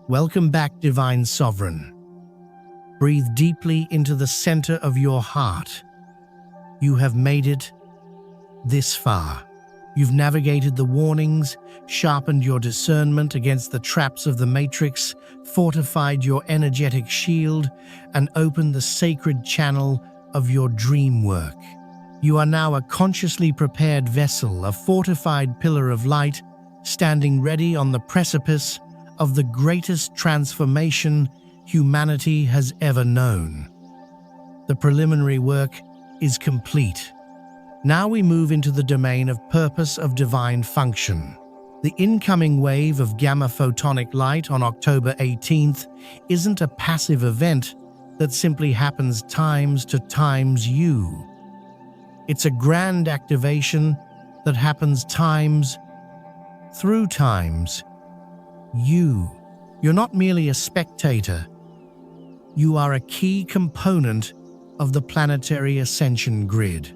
Welcome back, Divine Sovereign. Breathe deeply into the center of your heart. You have made it this far. You've navigated the warnings, sharpened your discernment against the traps of the Matrix, fortified your energetic shield, and opened the sacred channel of your dream work. You are now a consciously prepared vessel, a fortified pillar of light, standing ready on the precipice of the greatest transformation humanity has ever known. The preliminary work is complete. Now we move into the domain of purpose of divine function. The incoming wave of gamma photonic light on October 18th isn't a passive event that simply happens times you. It's a grand activation that happens times through times you. You're not merely a spectator. You are a key component of the planetary ascension grid.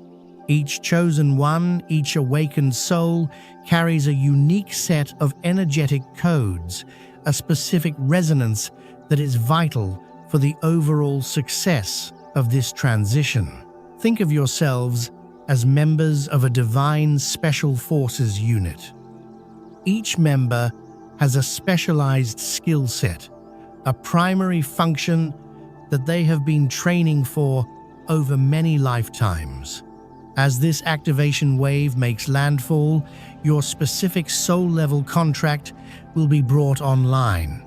Each chosen one, each awakened soul, carries a unique set of energetic codes, a specific resonance that is vital for the overall success of this transition. Think of yourselves as members of a divine special forces unit. Each member has a specialized skill set, a primary function that they have been training for over many lifetimes. As this activation wave makes landfall, your specific soul-level contract will be brought online.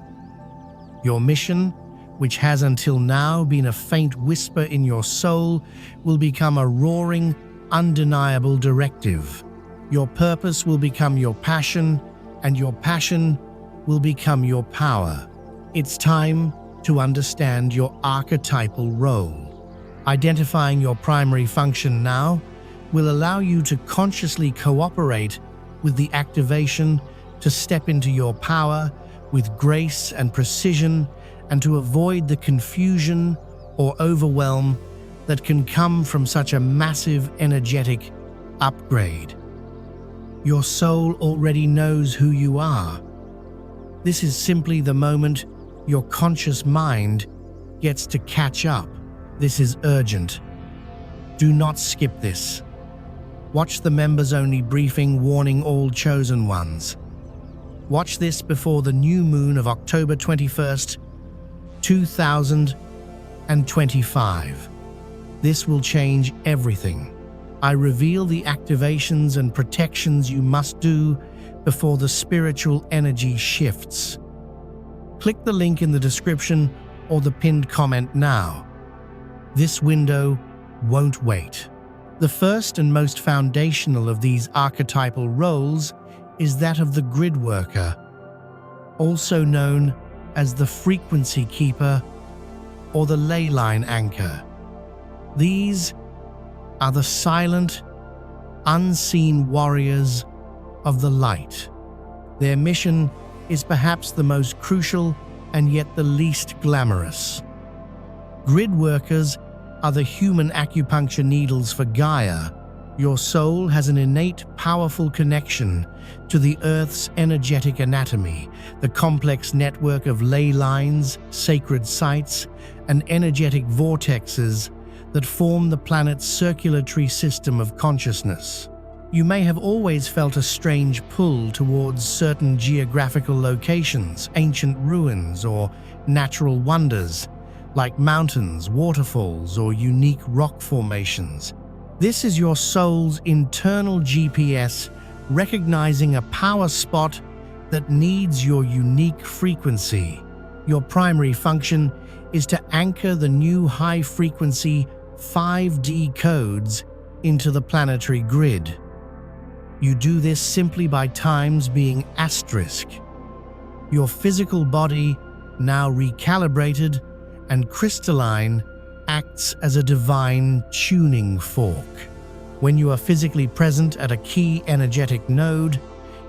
Your mission, which has until now been a faint whisper in your soul, will become a roaring, undeniable directive. Your purpose will become your passion, and your passion will become your power. It's time to understand your archetypal role. Identifying your primary function now will allow you to consciously cooperate with the activation, to step into your power with grace and precision, and to avoid the confusion or overwhelm that can come from such a massive energetic upgrade. Your soul already knows who you are. This is simply the moment your conscious mind gets to catch up. This is urgent. Do not skip this. Watch the members-only briefing warning all chosen ones. Watch this before the new moon of October 21st, 2025. This will change everything. I reveal the activations and protections you must do before the spiritual energy shifts. Click the link in the description or the pinned comment now. This window won't wait. The first and most foundational of these archetypal roles is that of the grid worker, also known as the frequency keeper or the ley line anchor. These are the silent, unseen warriors of the light. Their mission is perhaps the most crucial and yet the least glamorous. Grid workers are the human acupuncture needles for Gaia. Your soul has an innate, powerful connection to the Earth's energetic anatomy, the complex network of ley lines, sacred sites, and energetic vortexes that form the planet's circulatory system of consciousness. You may have always felt a strange pull towards certain geographical locations, ancient ruins, or natural wonders, like mountains, waterfalls, or unique rock formations. This is your soul's internal GPS recognizing a power spot that needs your unique frequency. Your primary function is to anchor the new high-frequency 5D codes into the planetary grid. You do this simply by times being asterisk. Your physical body, now recalibrated and crystalline, acts as a divine tuning fork. When you are physically present at a key energetic node,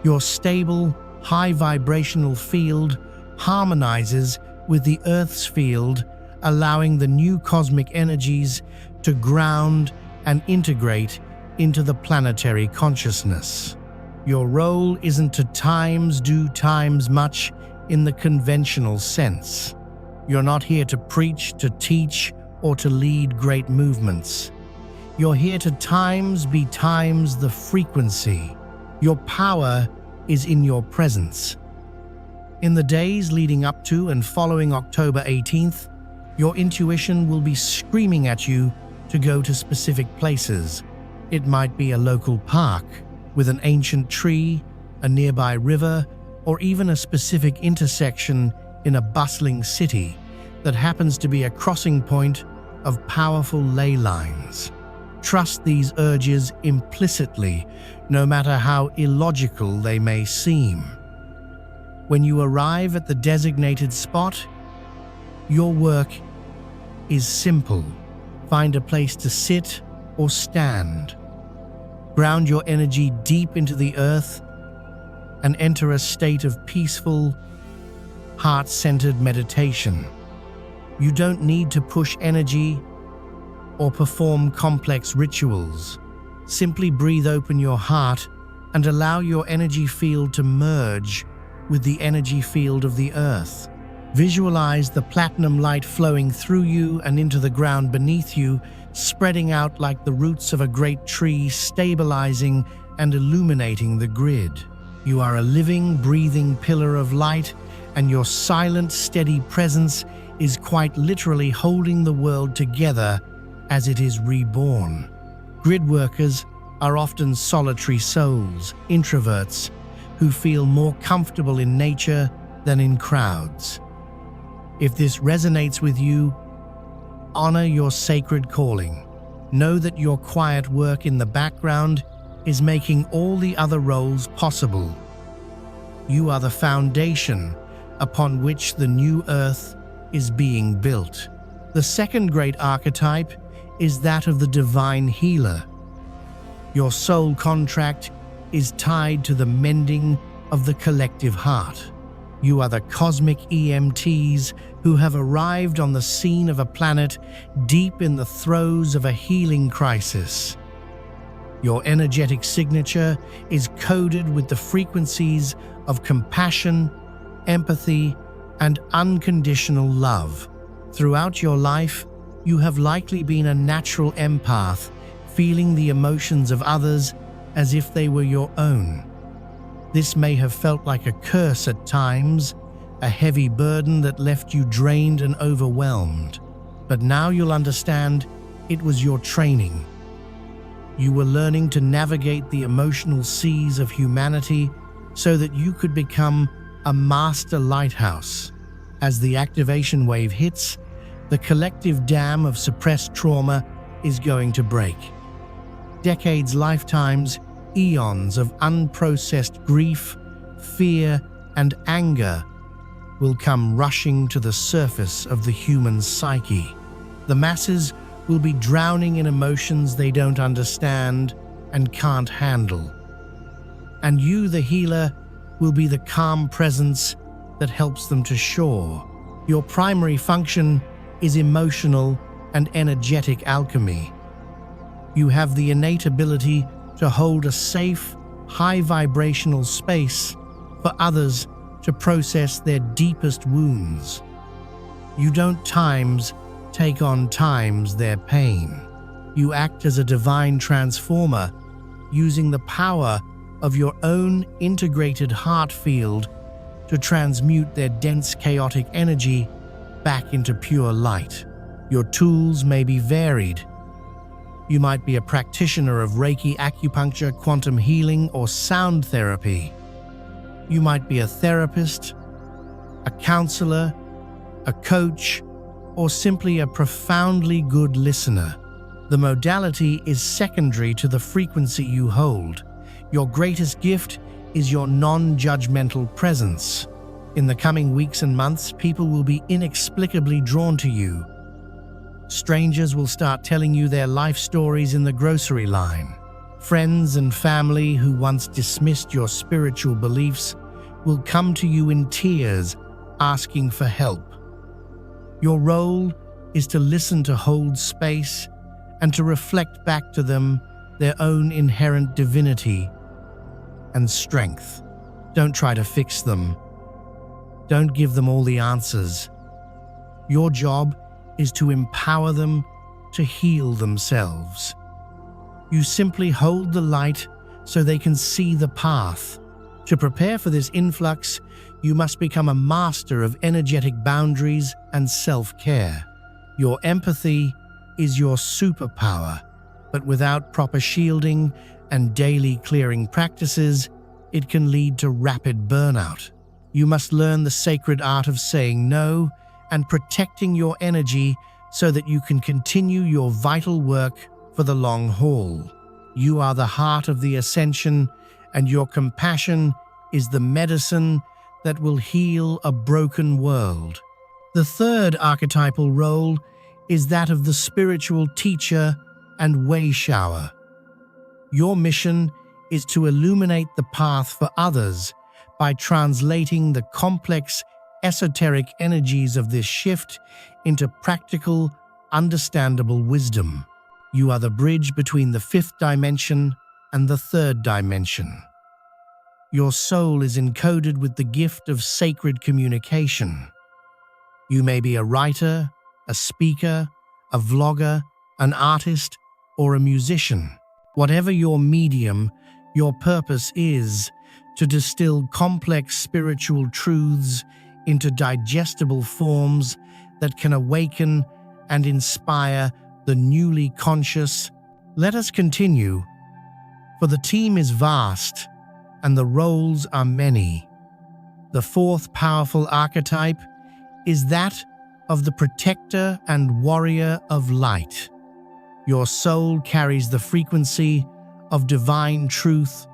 your stable, high vibrational field harmonizes with the Earth's field, allowing the new cosmic energies to ground and integrate into the planetary consciousness. Your role isn't to do times much in the conventional sense. You're not here to preach, to teach, or to lead great movements. You're here to be times the frequency. Your power is in your presence. In the days leading up to and following October 18th, your intuition will be screaming at you to go to specific places. It might be a local park with an ancient tree, a nearby river, or even a specific intersection in a bustling city that happens to be a crossing point of powerful ley lines. Trust these urges implicitly, no matter how illogical they may seem. When you arrive at the designated spot, your work is simple. Find a place to sit or stand. Ground your energy deep into the earth and enter a state of peaceful, heart-centered meditation. You don't need to push energy or perform complex rituals. Simply breathe open your heart and allow your energy field to merge with the energy field of the earth. Visualize the platinum light flowing through you and into the ground beneath you, spreading out like the roots of a great tree, stabilizing and illuminating the grid. You are a living, breathing pillar of light, and your silent, steady presence is quite literally holding the world together as it is reborn. Grid workers are often solitary souls, introverts, who feel more comfortable in nature than in crowds. If this resonates with you, honor your sacred calling. Know that your quiet work in the background is making all the other roles possible. You are the foundation upon which the new earth is being built. The second great archetype is that of the divine healer. Your soul contract is tied to the mending of the collective heart. You are the cosmic EMTs who have arrived on the scene of a planet deep in the throes of a healing crisis. Your energetic signature is coded with the frequencies of compassion, empathy, and unconditional love. Throughout your life, you have likely been a natural empath, feeling the emotions of others as if they were your own. This may have felt like a curse at times, a heavy burden that left you drained and overwhelmed. But now you'll understand it was your training. You were learning to navigate the emotional seas of humanity so that you could become a master lighthouse. As the activation wave hits, the collective dam of suppressed trauma is going to break. Decades, lifetimes, eons of unprocessed grief, fear, and anger will come rushing to the surface of the human psyche. The masses will be drowning in emotions they don't understand and can't handle. And you, the healer, will be the calm presence that helps them to shore. Your primary function is emotional and energetic alchemy. You have the innate ability to hold a safe, high vibrational space for others to process their deepest wounds. You don't take on their pain. You act as a divine transformer, using the power of your own integrated heart field to transmute their dense, chaotic energy back into pure light. Your tools may be varied. You might be a practitioner of Reiki, acupuncture, quantum healing, or sound therapy. You might be a therapist, a counselor, a coach, or simply a profoundly good listener. The modality is secondary to the frequency you hold. Your greatest gift is your non-judgmental presence. In the coming weeks and months, people will be inexplicably drawn to you. Strangers will start telling you their life stories in the grocery line. Friends and family who once dismissed your spiritual beliefs will come to you in tears, asking for help. Your role is to listen, to hold space, and to reflect back to them their own inherent divinity and strength. Don't try to fix them. Don't give them all the answers. Your job is to empower them to heal themselves. You simply hold the light so they can see the path. To prepare for this influx, you must become a master of energetic boundaries and self-care. Your empathy is your superpower, but without proper shielding and daily clearing practices, it can lead to rapid burnout. You must learn the sacred art of saying no and protecting your energy so that you can continue your vital work for the long haul. You are the heart of the ascension, and your compassion is the medicine that will heal a broken world. The third archetypal role is that of the spiritual teacher and way shower. Your mission is to illuminate the path for others by translating the complex, esoteric energies of this shift into practical, understandable wisdom. You are the bridge between the fifth dimension and the third dimension. Your soul is encoded with the gift of sacred communication. You may be a writer, a speaker, a vlogger, an artist, or a musician. Whatever your medium, your purpose is to distill complex spiritual truths into digestible forms that can awaken and inspire the newly conscious. Let us continue, for the team is vast and the roles are many. The fourth powerful archetype is that of the protector and warrior of light. Your soul carries the frequency of divine truth,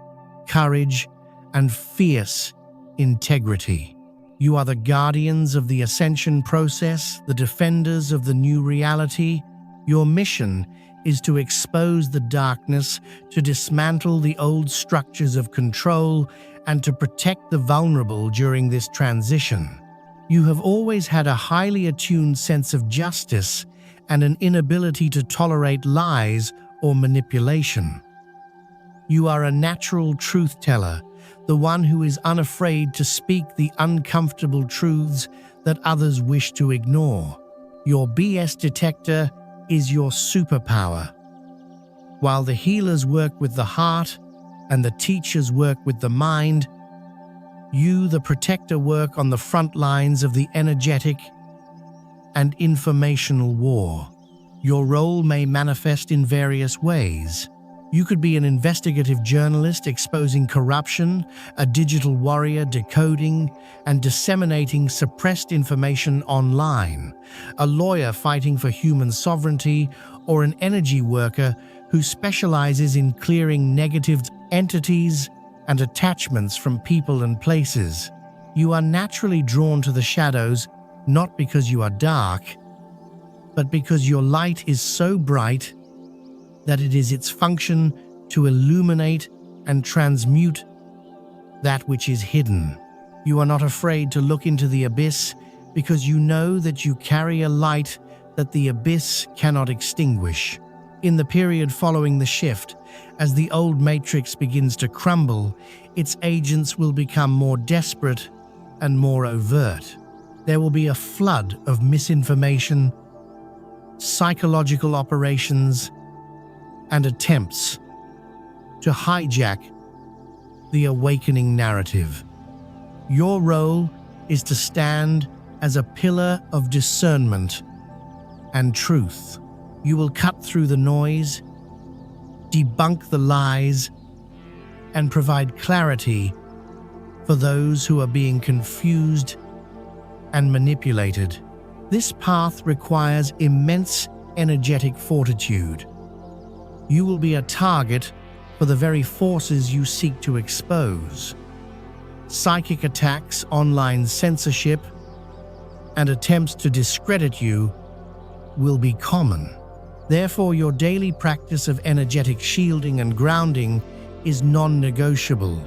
courage, and fierce integrity. You are the guardians of the ascension process, the defenders of the new reality. Your mission is to expose the darkness, to dismantle the old structures of control, and to protect the vulnerable during this transition. You have always had a highly attuned sense of justice and an inability to tolerate lies or manipulation. You are a natural truth teller, the one who is unafraid to speak the uncomfortable truths that others wish to ignore. Your BS detector is your superpower. While the healers work with the heart and the teachers work with the mind, you, the protector, work on the front lines of the energetic and informational war. Your role may manifest in various ways. You could be an investigative journalist exposing corruption, a digital warrior decoding and disseminating suppressed information online, a lawyer fighting for human sovereignty, or an energy worker who specializes in clearing negative entities and attachments from people and places. You are naturally drawn to the shadows, not because you are dark, but because your light is so bright that it is its function to illuminate and transmute that which is hidden. You are not afraid to look into the abyss because you know that you carry a light that the abyss cannot extinguish. In the period following the shift, as the old matrix begins to crumble, its agents will become more desperate and more overt. There will be a flood of misinformation, psychological operations, and attempts to hijack the awakening narrative. Your role is to stand as a pillar of discernment and truth. You will cut through the noise, debunk the lies, and provide clarity for those who are being confused and manipulated. This path requires immense energetic fortitude. You will be a target for the very forces you seek to expose. Psychic attacks, online censorship, and attempts to discredit you will be common. Therefore, your daily practice of energetic shielding and grounding is non-negotiable.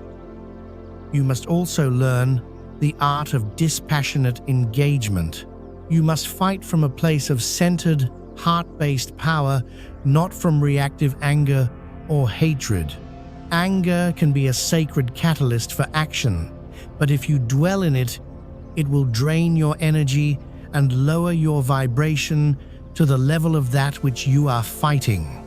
You must also learn the art of dispassionate engagement. You must fight from a place of centered, heart-based power, not from reactive anger or hatred. Anger can be a sacred catalyst for action, but if you dwell in it, it will drain your energy and lower your vibration to the level of that which you are fighting.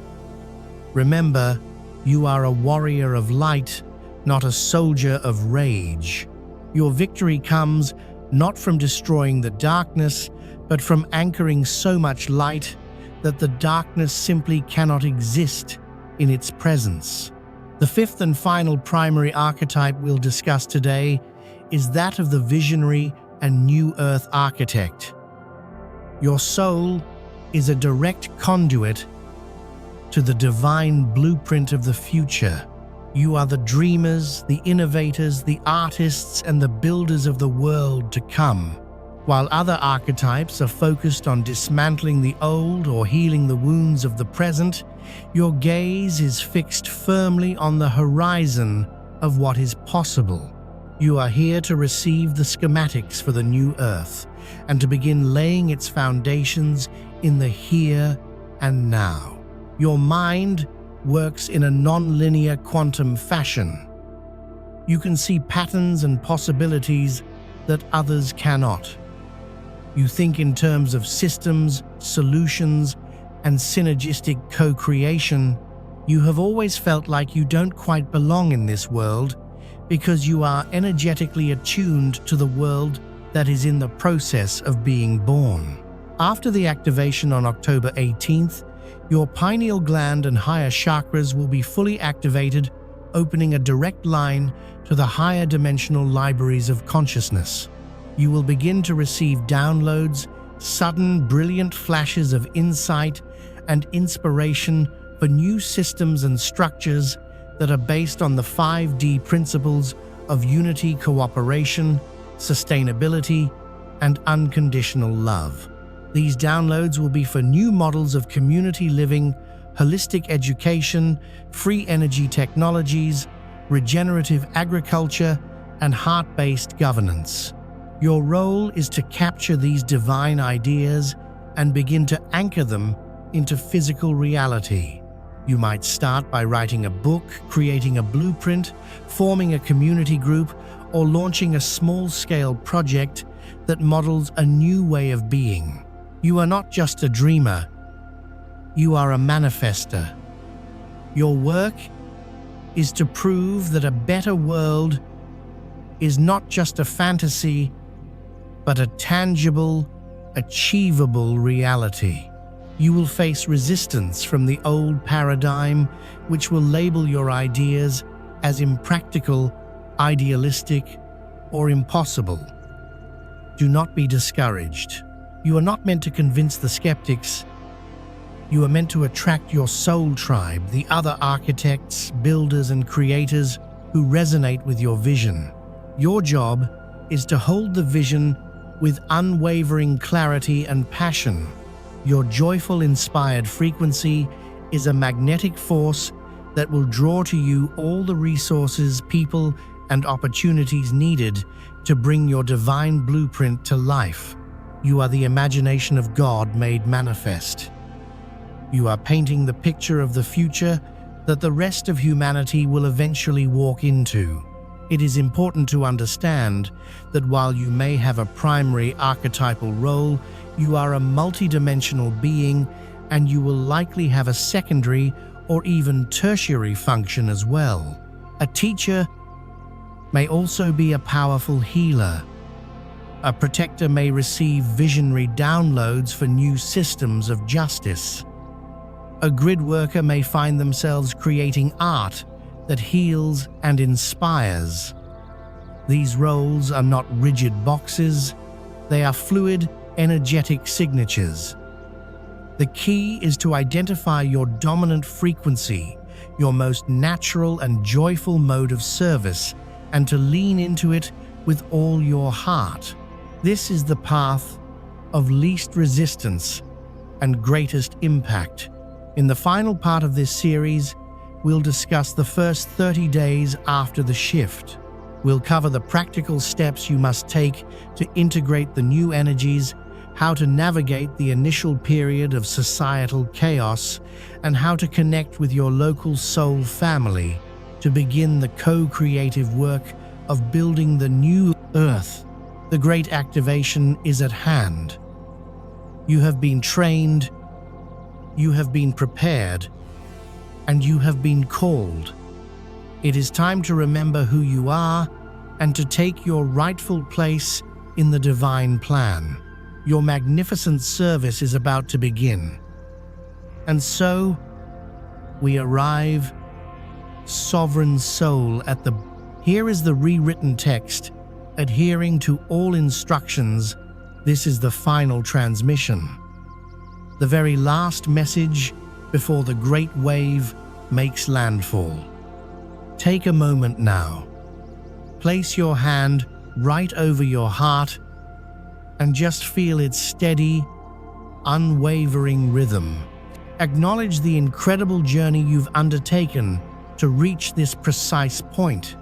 Remember, you are a warrior of light, not a soldier of rage. Your victory comes not from destroying the darkness, but from anchoring so much light that the darkness simply cannot exist in its presence. The fifth and final primary archetype we'll discuss today is that of the visionary and New Earth architect. Your soul is a direct conduit to the divine blueprint of the future. You are the dreamers, the innovators, the artists, and the builders of the world to come. While other archetypes are focused on dismantling the old or healing the wounds of the present, your gaze is fixed firmly on the horizon of what is possible. You are here to receive the schematics for the new Earth and to begin laying its foundations in the here and now. Your mind works in a non-linear quantum fashion. You can see patterns and possibilities that others cannot. You think in terms of systems, solutions, and synergistic co-creation. You have always felt like you don't quite belong in this world because you are energetically attuned to the world that is in the process of being born. After the activation on October 18th, your pineal gland and higher chakras will be fully activated, opening a direct line to the higher dimensional libraries of consciousness. You will begin to receive downloads, sudden, brilliant flashes of insight and inspiration for new systems and structures that are based on the 5D principles of unity, cooperation, sustainability, and unconditional love. These downloads will be for new models of community living, holistic education, free energy technologies, regenerative agriculture, and heart-based governance. Your role is to capture these divine ideas and begin to anchor them into physical reality. You might start by writing a book, creating a blueprint, forming a community group, or launching a small-scale project that models a new way of being. You are not just a dreamer, you are a manifester. Your work is to prove that a better world is not just a fantasy, but a tangible, achievable reality. You will face resistance from the old paradigm, which will label your ideas as impractical, idealistic, or impossible. Do not be discouraged. You are not meant to convince the skeptics. You are meant to attract your soul tribe, the other architects, builders, and creators who resonate with your vision. Your job is to hold the vision with unwavering clarity and passion. Your joyful, inspired frequency is a magnetic force that will draw to you all the resources, people, and opportunities needed to bring your divine blueprint to life. You are the imagination of God made manifest. You are painting the picture of the future that the rest of humanity will eventually walk into. It is important to understand that while you may have a primary archetypal role, you are a multidimensional being, and you will likely have a secondary or even tertiary function as well. A teacher may also be a powerful healer. A protector may receive visionary downloads for new systems of justice. A grid worker may find themselves creating art that heals and inspires. These roles are not rigid boxes, they are fluid, energetic signatures. The key is to identify your dominant frequency, your most natural and joyful mode of service, and to lean into it with all your heart. This is the path of least resistance and greatest impact. In the final part of this series, we'll discuss the first 30 days after the shift. We'll cover the practical steps you must take to integrate the new energies, how to navigate the initial period of societal chaos, and how to connect with your local soul family to begin the co-creative work of building the new earth. The great activation is at hand. You have been trained, you have been prepared, and you have been called. It is time to remember who you are and to take your rightful place in the divine plan. Your magnificent service is about to begin. And so, we arrive, sovereign soul, at the... Here is the rewritten text, adhering to all instructions. This is the final transmission. The very last message before the great wave makes landfall. Take a moment now. Place your hand right over your heart and just feel its steady, unwavering rhythm. Acknowledge the incredible journey you've undertaken to reach this precise point.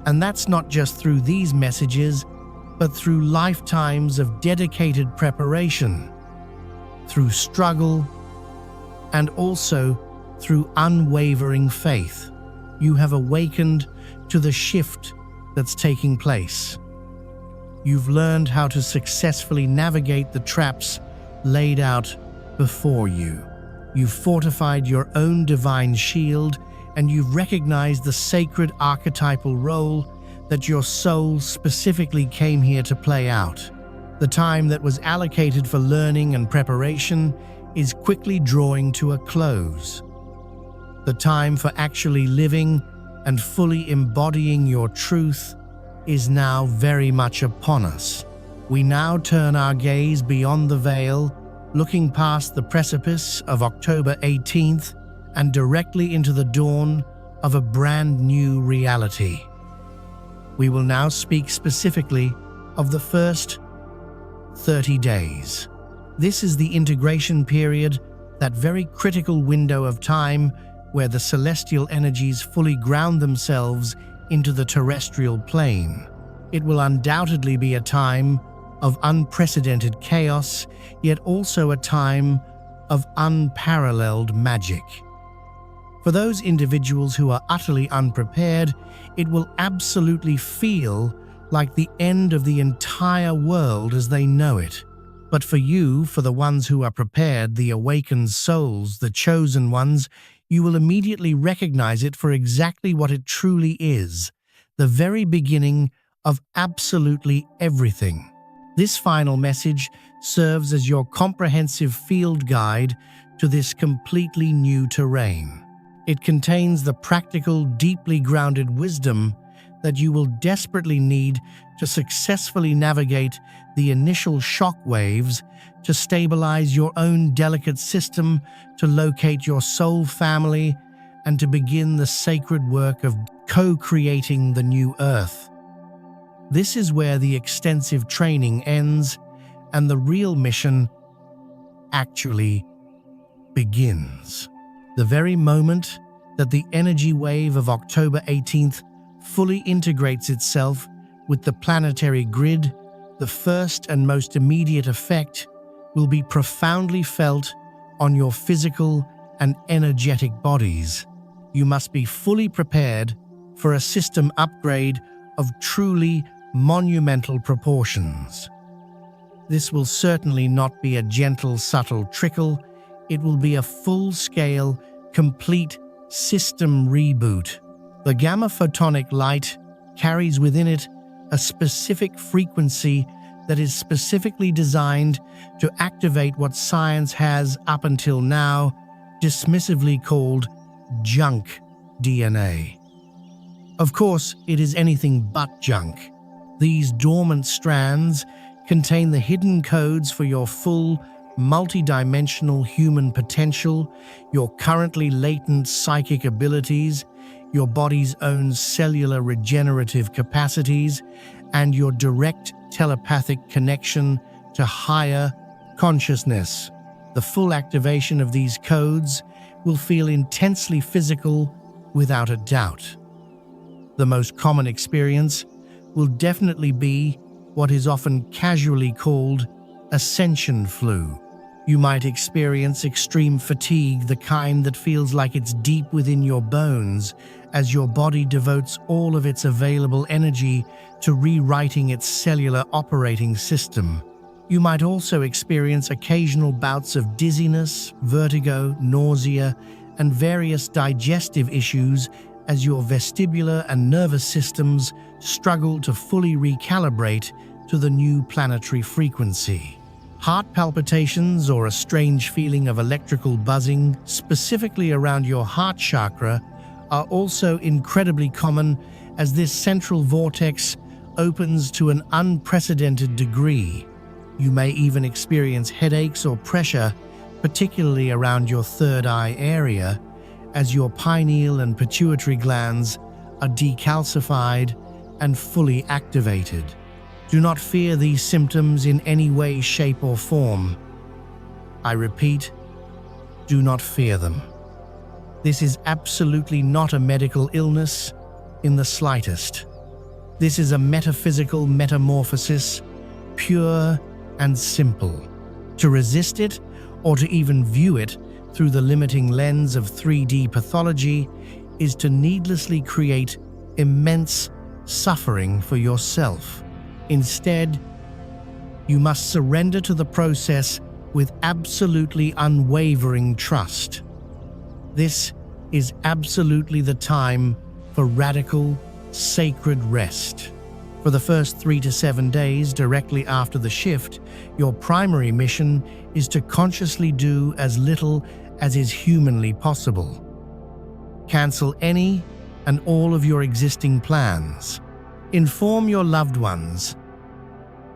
And that's not just through these messages, but through lifetimes of dedicated preparation, through struggle, and also through unwavering faith. You have awakened to the shift that's taking place. You've learned how to successfully navigate the traps laid out before you. You've fortified your own divine shield, and you've recognized the sacred archetypal role that your soul specifically came here to play out. The time that was allocated for learning and preparation is quickly drawing to a close. The time for actually living and fully embodying your truth is now very much upon us. We now turn our gaze beyond the veil, looking past the precipice of October 18th and directly into the dawn of a brand new reality. We will now speak specifically of the first 30 days. This is the integration period, that very critical window of time where the celestial energies fully ground themselves into the terrestrial plane. It will undoubtedly be a time of unprecedented chaos, yet also a time of unparalleled magic. For those individuals who are utterly unprepared, it will absolutely feel like the end of the entire world as they know it. But for you, for the ones who are prepared, the awakened souls, the chosen ones, you will immediately recognize it for exactly what it truly is, the very beginning of absolutely everything. This final message serves as your comprehensive field guide to this completely new terrain. It contains the practical, deeply grounded wisdom that you will desperately need to successfully navigate the initial shock waves, to stabilize your own delicate system, to locate your soul family, and to begin the sacred work of co-creating the new Earth. This is where the extensive training ends and the real mission actually begins. The very moment that the energy wave of October 18th fully integrates itself with the planetary grid, the first and most immediate effect will be profoundly felt on your physical and energetic bodies. You must be fully prepared for a system upgrade of truly monumental proportions. This will certainly not be a gentle, subtle trickle. It will be a full-scale, complete system reboot. The gamma photonic light carries within it a specific frequency that is specifically designed to activate what science has, up until now, dismissively called junk DNA. Of course, it is anything but junk. These dormant strands contain the hidden codes for your full, multidimensional human potential, your currently latent psychic abilities, your body's own cellular regenerative capacities, and your direct telepathic connection to higher consciousness. The full activation of these codes will feel intensely physical, without a doubt. The most common experience will definitely be what is often casually called ascension flu. You might experience extreme fatigue, the kind that feels like it's deep within your bones, as your body devotes all of its available energy to rewriting its cellular operating system. You might also experience occasional bouts of dizziness, vertigo, nausea, and various digestive issues as your vestibular and nervous systems struggle to fully recalibrate to the new planetary frequency. Heart palpitations or a strange feeling of electrical buzzing, specifically around your heart chakra, are also incredibly common, as this central vortex opens to an unprecedented degree. You may even experience headaches or pressure, particularly around your third eye area, as your pineal and pituitary glands are decalcified and fully activated. Do not fear these symptoms in any way, shape, or form. I repeat, do not fear them. This is absolutely not a medical illness in the slightest. This is a metaphysical metamorphosis, pure and simple. To resist it, or to even view it through the limiting lens of 3D pathology, is to needlessly create immense suffering for yourself. Instead, you must surrender to the process with absolutely unwavering trust. This is absolutely the time for radical, sacred rest. For the first 3 to 7 days directly after the shift, your primary mission is to consciously do as little as is humanly possible. Cancel any and all of your existing plans. Inform your loved ones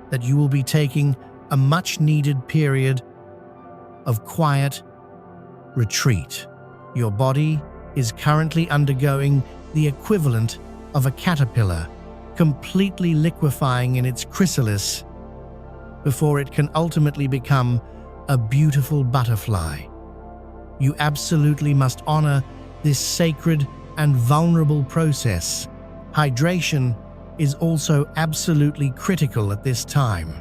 that you will be taking a much-needed period of quiet retreat. Your body is currently undergoing the equivalent of a caterpillar, completely liquefying in its chrysalis before it can ultimately become a beautiful butterfly. You absolutely must honor this sacred and vulnerable process. Hydration is also absolutely critical at this time.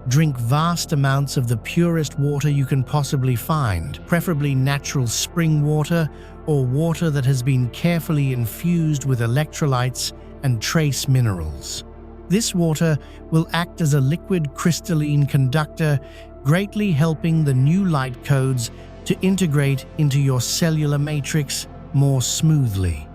Drink vast amounts of the purest water you can possibly find, preferably natural spring water or water that has been carefully infused with electrolytes and trace minerals. This water will act as a liquid crystalline conductor, greatly helping the new light codes to integrate into your cellular matrix more smoothly.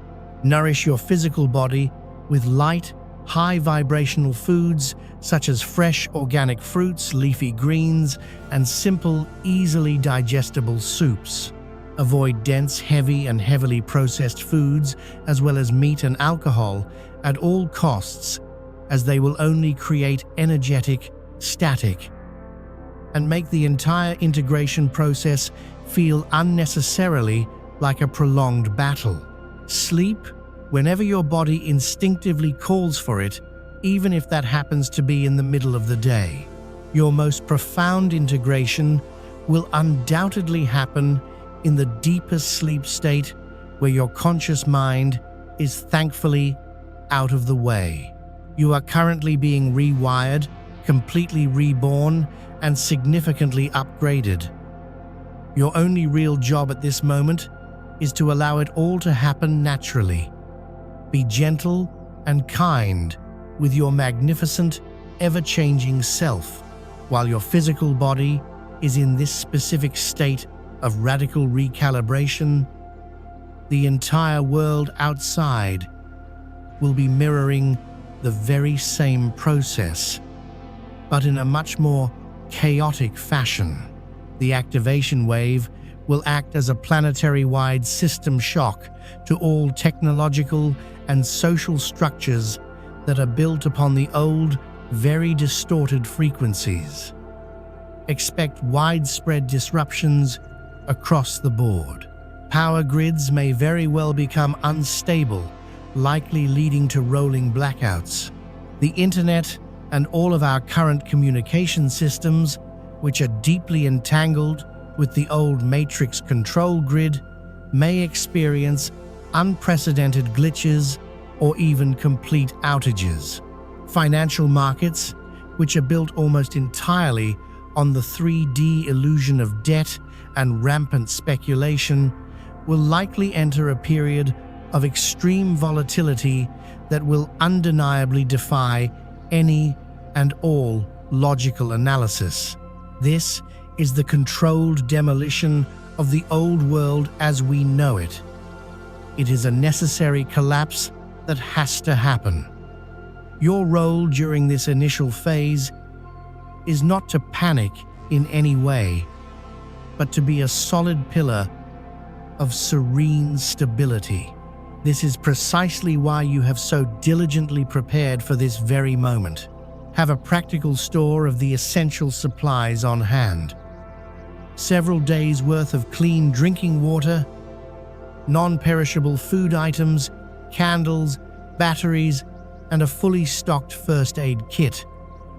Nourish your physical body with light, high vibrational foods such as fresh organic fruits, leafy greens, and simple, easily digestible soups. Avoid dense, heavy, and heavily processed foods, as well as meat and alcohol, at all costs, as they will only create energetic static and make the entire integration process feel unnecessarily like a prolonged battle. Sleep whenever your body instinctively calls for it, even if that happens to be in the middle of the day. Your most profound integration will undoubtedly happen in the deepest sleep state, where your conscious mind is thankfully out of the way. You are currently being rewired, completely reborn, and significantly upgraded. Your only real job at this moment is to allow it all to happen naturally. Be gentle and kind with your magnificent, ever-changing self. While your physical body is in this specific state of radical recalibration, the entire world outside will be mirroring the very same process, but in a much more chaotic fashion. The activation wave will act as a planetary-wide system shock to all technological and social structures that are built upon the old, very distorted frequencies. Expect widespread disruptions across the board. Power grids may very well become unstable, likely leading to rolling blackouts. The internet and all of our current communication systems, which are deeply entangled with the old matrix control grid, may experience unprecedented glitches or even complete outages. Financial markets, which are built almost entirely on the 3D illusion of debt and rampant speculation, will likely enter a period of extreme volatility that will undeniably defy any and all logical analysis. This is the controlled demolition of the old world as we know it. It is a necessary collapse that has to happen. Your role during this initial phase is not to panic in any way, but to be a solid pillar of serene stability. This is precisely why you have so diligently prepared for this very moment. Have a practical store of the essential supplies on hand. Several days' worth of clean drinking water, non-perishable food items, candles, batteries, and a fully stocked first aid kit.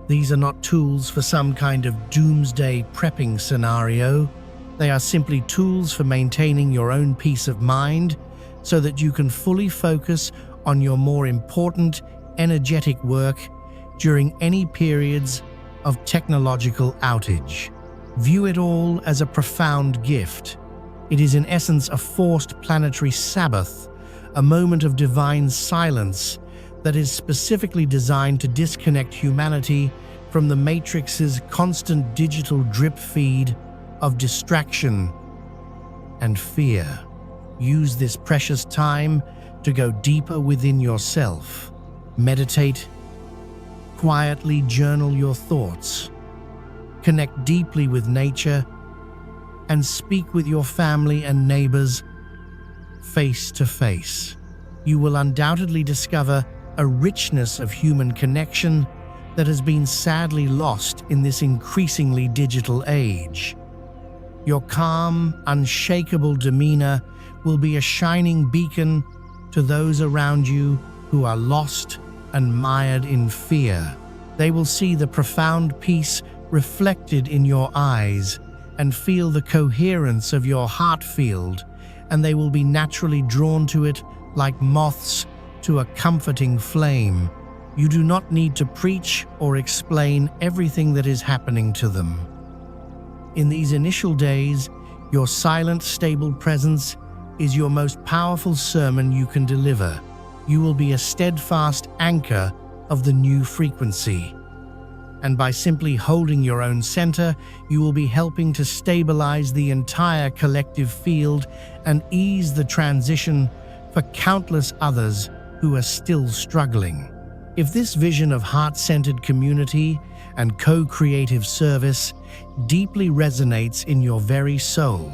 These are not tools for some kind of doomsday prepping scenario. They are simply tools for maintaining your own peace of mind so that you can fully focus on your more important, energetic work during any periods of technological outage. View it all as a profound gift. It is in essence a forced planetary Sabbath, a moment of divine silence that is specifically designed to disconnect humanity from the Matrix's constant digital drip feed of distraction and fear. Use this precious time to go deeper within yourself. Meditate, quietly journal your thoughts, connect deeply with nature, and speak with your family and neighbors face to face. You will undoubtedly discover a richness of human connection that has been sadly lost in this increasingly digital age. Your calm, unshakable demeanor will be a shining beacon to those around you who are lost and mired in fear. They will see the profound peace reflected in your eyes and feel the coherence of your heart field, and they will be naturally drawn to it like moths to a comforting flame. You do not need to preach or explain everything that is happening to them. In these initial days, your silent, stable presence is your most powerful sermon you can deliver. You will be a steadfast anchor of the new frequency. And by simply holding your own center, you will be helping to stabilize the entire collective field and ease the transition for countless others who are still struggling. If this vision of heart-centered community and co-creative service deeply resonates in your very soul,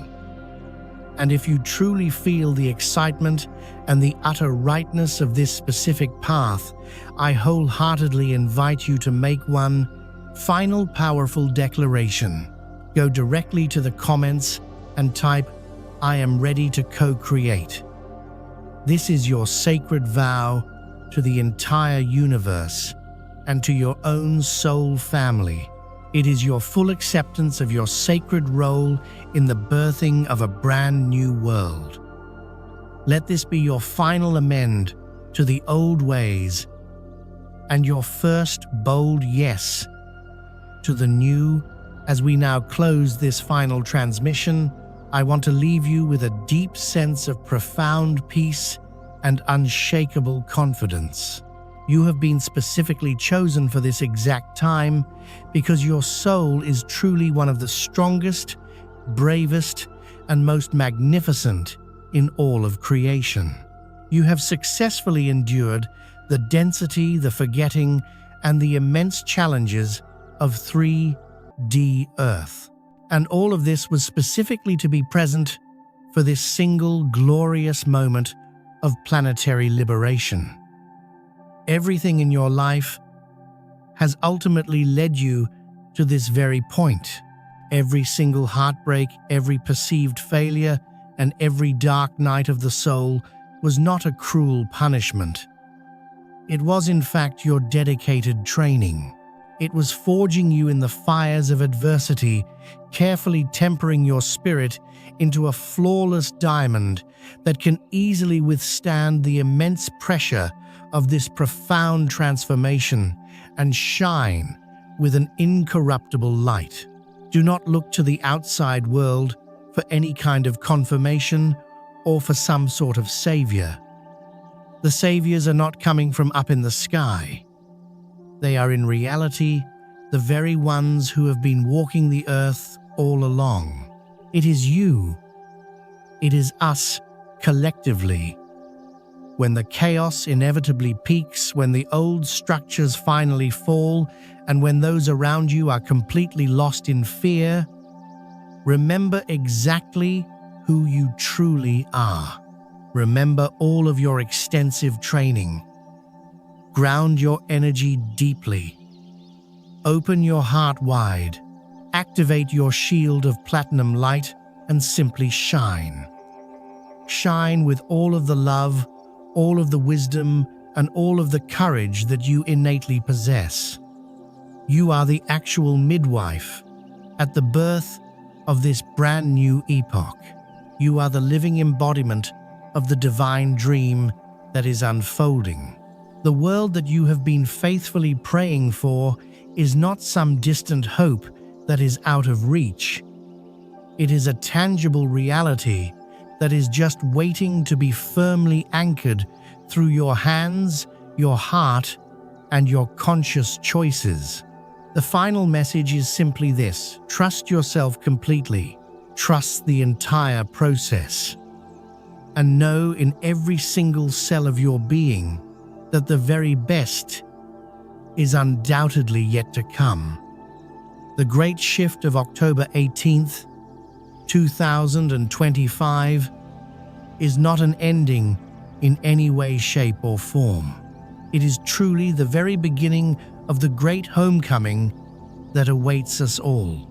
and if you truly feel the excitement and the utter rightness of this specific path, I wholeheartedly invite you to make one final powerful declaration. Go directly to the comments and type, "I am ready to co-create." This is your sacred vow to the entire universe and to your own soul family. It is your full acceptance of your sacred role in the birthing of a brand new world. Let this be your final amend to the old ways and your first bold yes to the new. As we now close this final transmission, I want to leave you with a deep sense of profound peace and unshakable confidence. You have been specifically chosen for this exact time because your soul is truly one of the strongest, bravest, and most magnificent in all of creation. You have successfully endured the density, the forgetting, and the immense challenges of 3D Earth. And all of this was specifically to be present for this single glorious moment of planetary liberation. Everything in your life has ultimately led you to this very point. Every single heartbreak, every perceived failure, and every dark night of the soul was not a cruel punishment. It was, in fact, your dedicated training. It was forging you in the fires of adversity, carefully tempering your spirit into a flawless diamond that can easily withstand the immense pressure of this profound transformation and shine with an incorruptible light. Do not look to the outside world for any kind of confirmation or for some sort of savior. The saviors are not coming from up in the sky. They are in reality the very ones who have been walking the earth all along. It is you. It is us collectively. When the chaos inevitably peaks, when the old structures finally fall, and when those around you are completely lost in fear, remember exactly who you truly are. Remember all of your extensive training. Ground your energy deeply. Open your heart wide. Activate your shield of platinum light and simply shine. Shine with all of the love, all of the wisdom, and all of the courage that you innately possess. You are the actual midwife at the birth of this brand new epoch. You are the living embodiment of the divine dream that is unfolding. The world that you have been faithfully praying for is not some distant hope that is out of reach. It is a tangible reality that is just waiting to be firmly anchored through your hands, your heart, and your conscious choices. The final message is simply this: trust yourself completely, trust the entire process, and know in every single cell of your being that the very best is undoubtedly yet to come. The great shift of October 18th, 2025 is not an ending in any way, shape, or form. It is truly the very beginning of the great homecoming that awaits us all.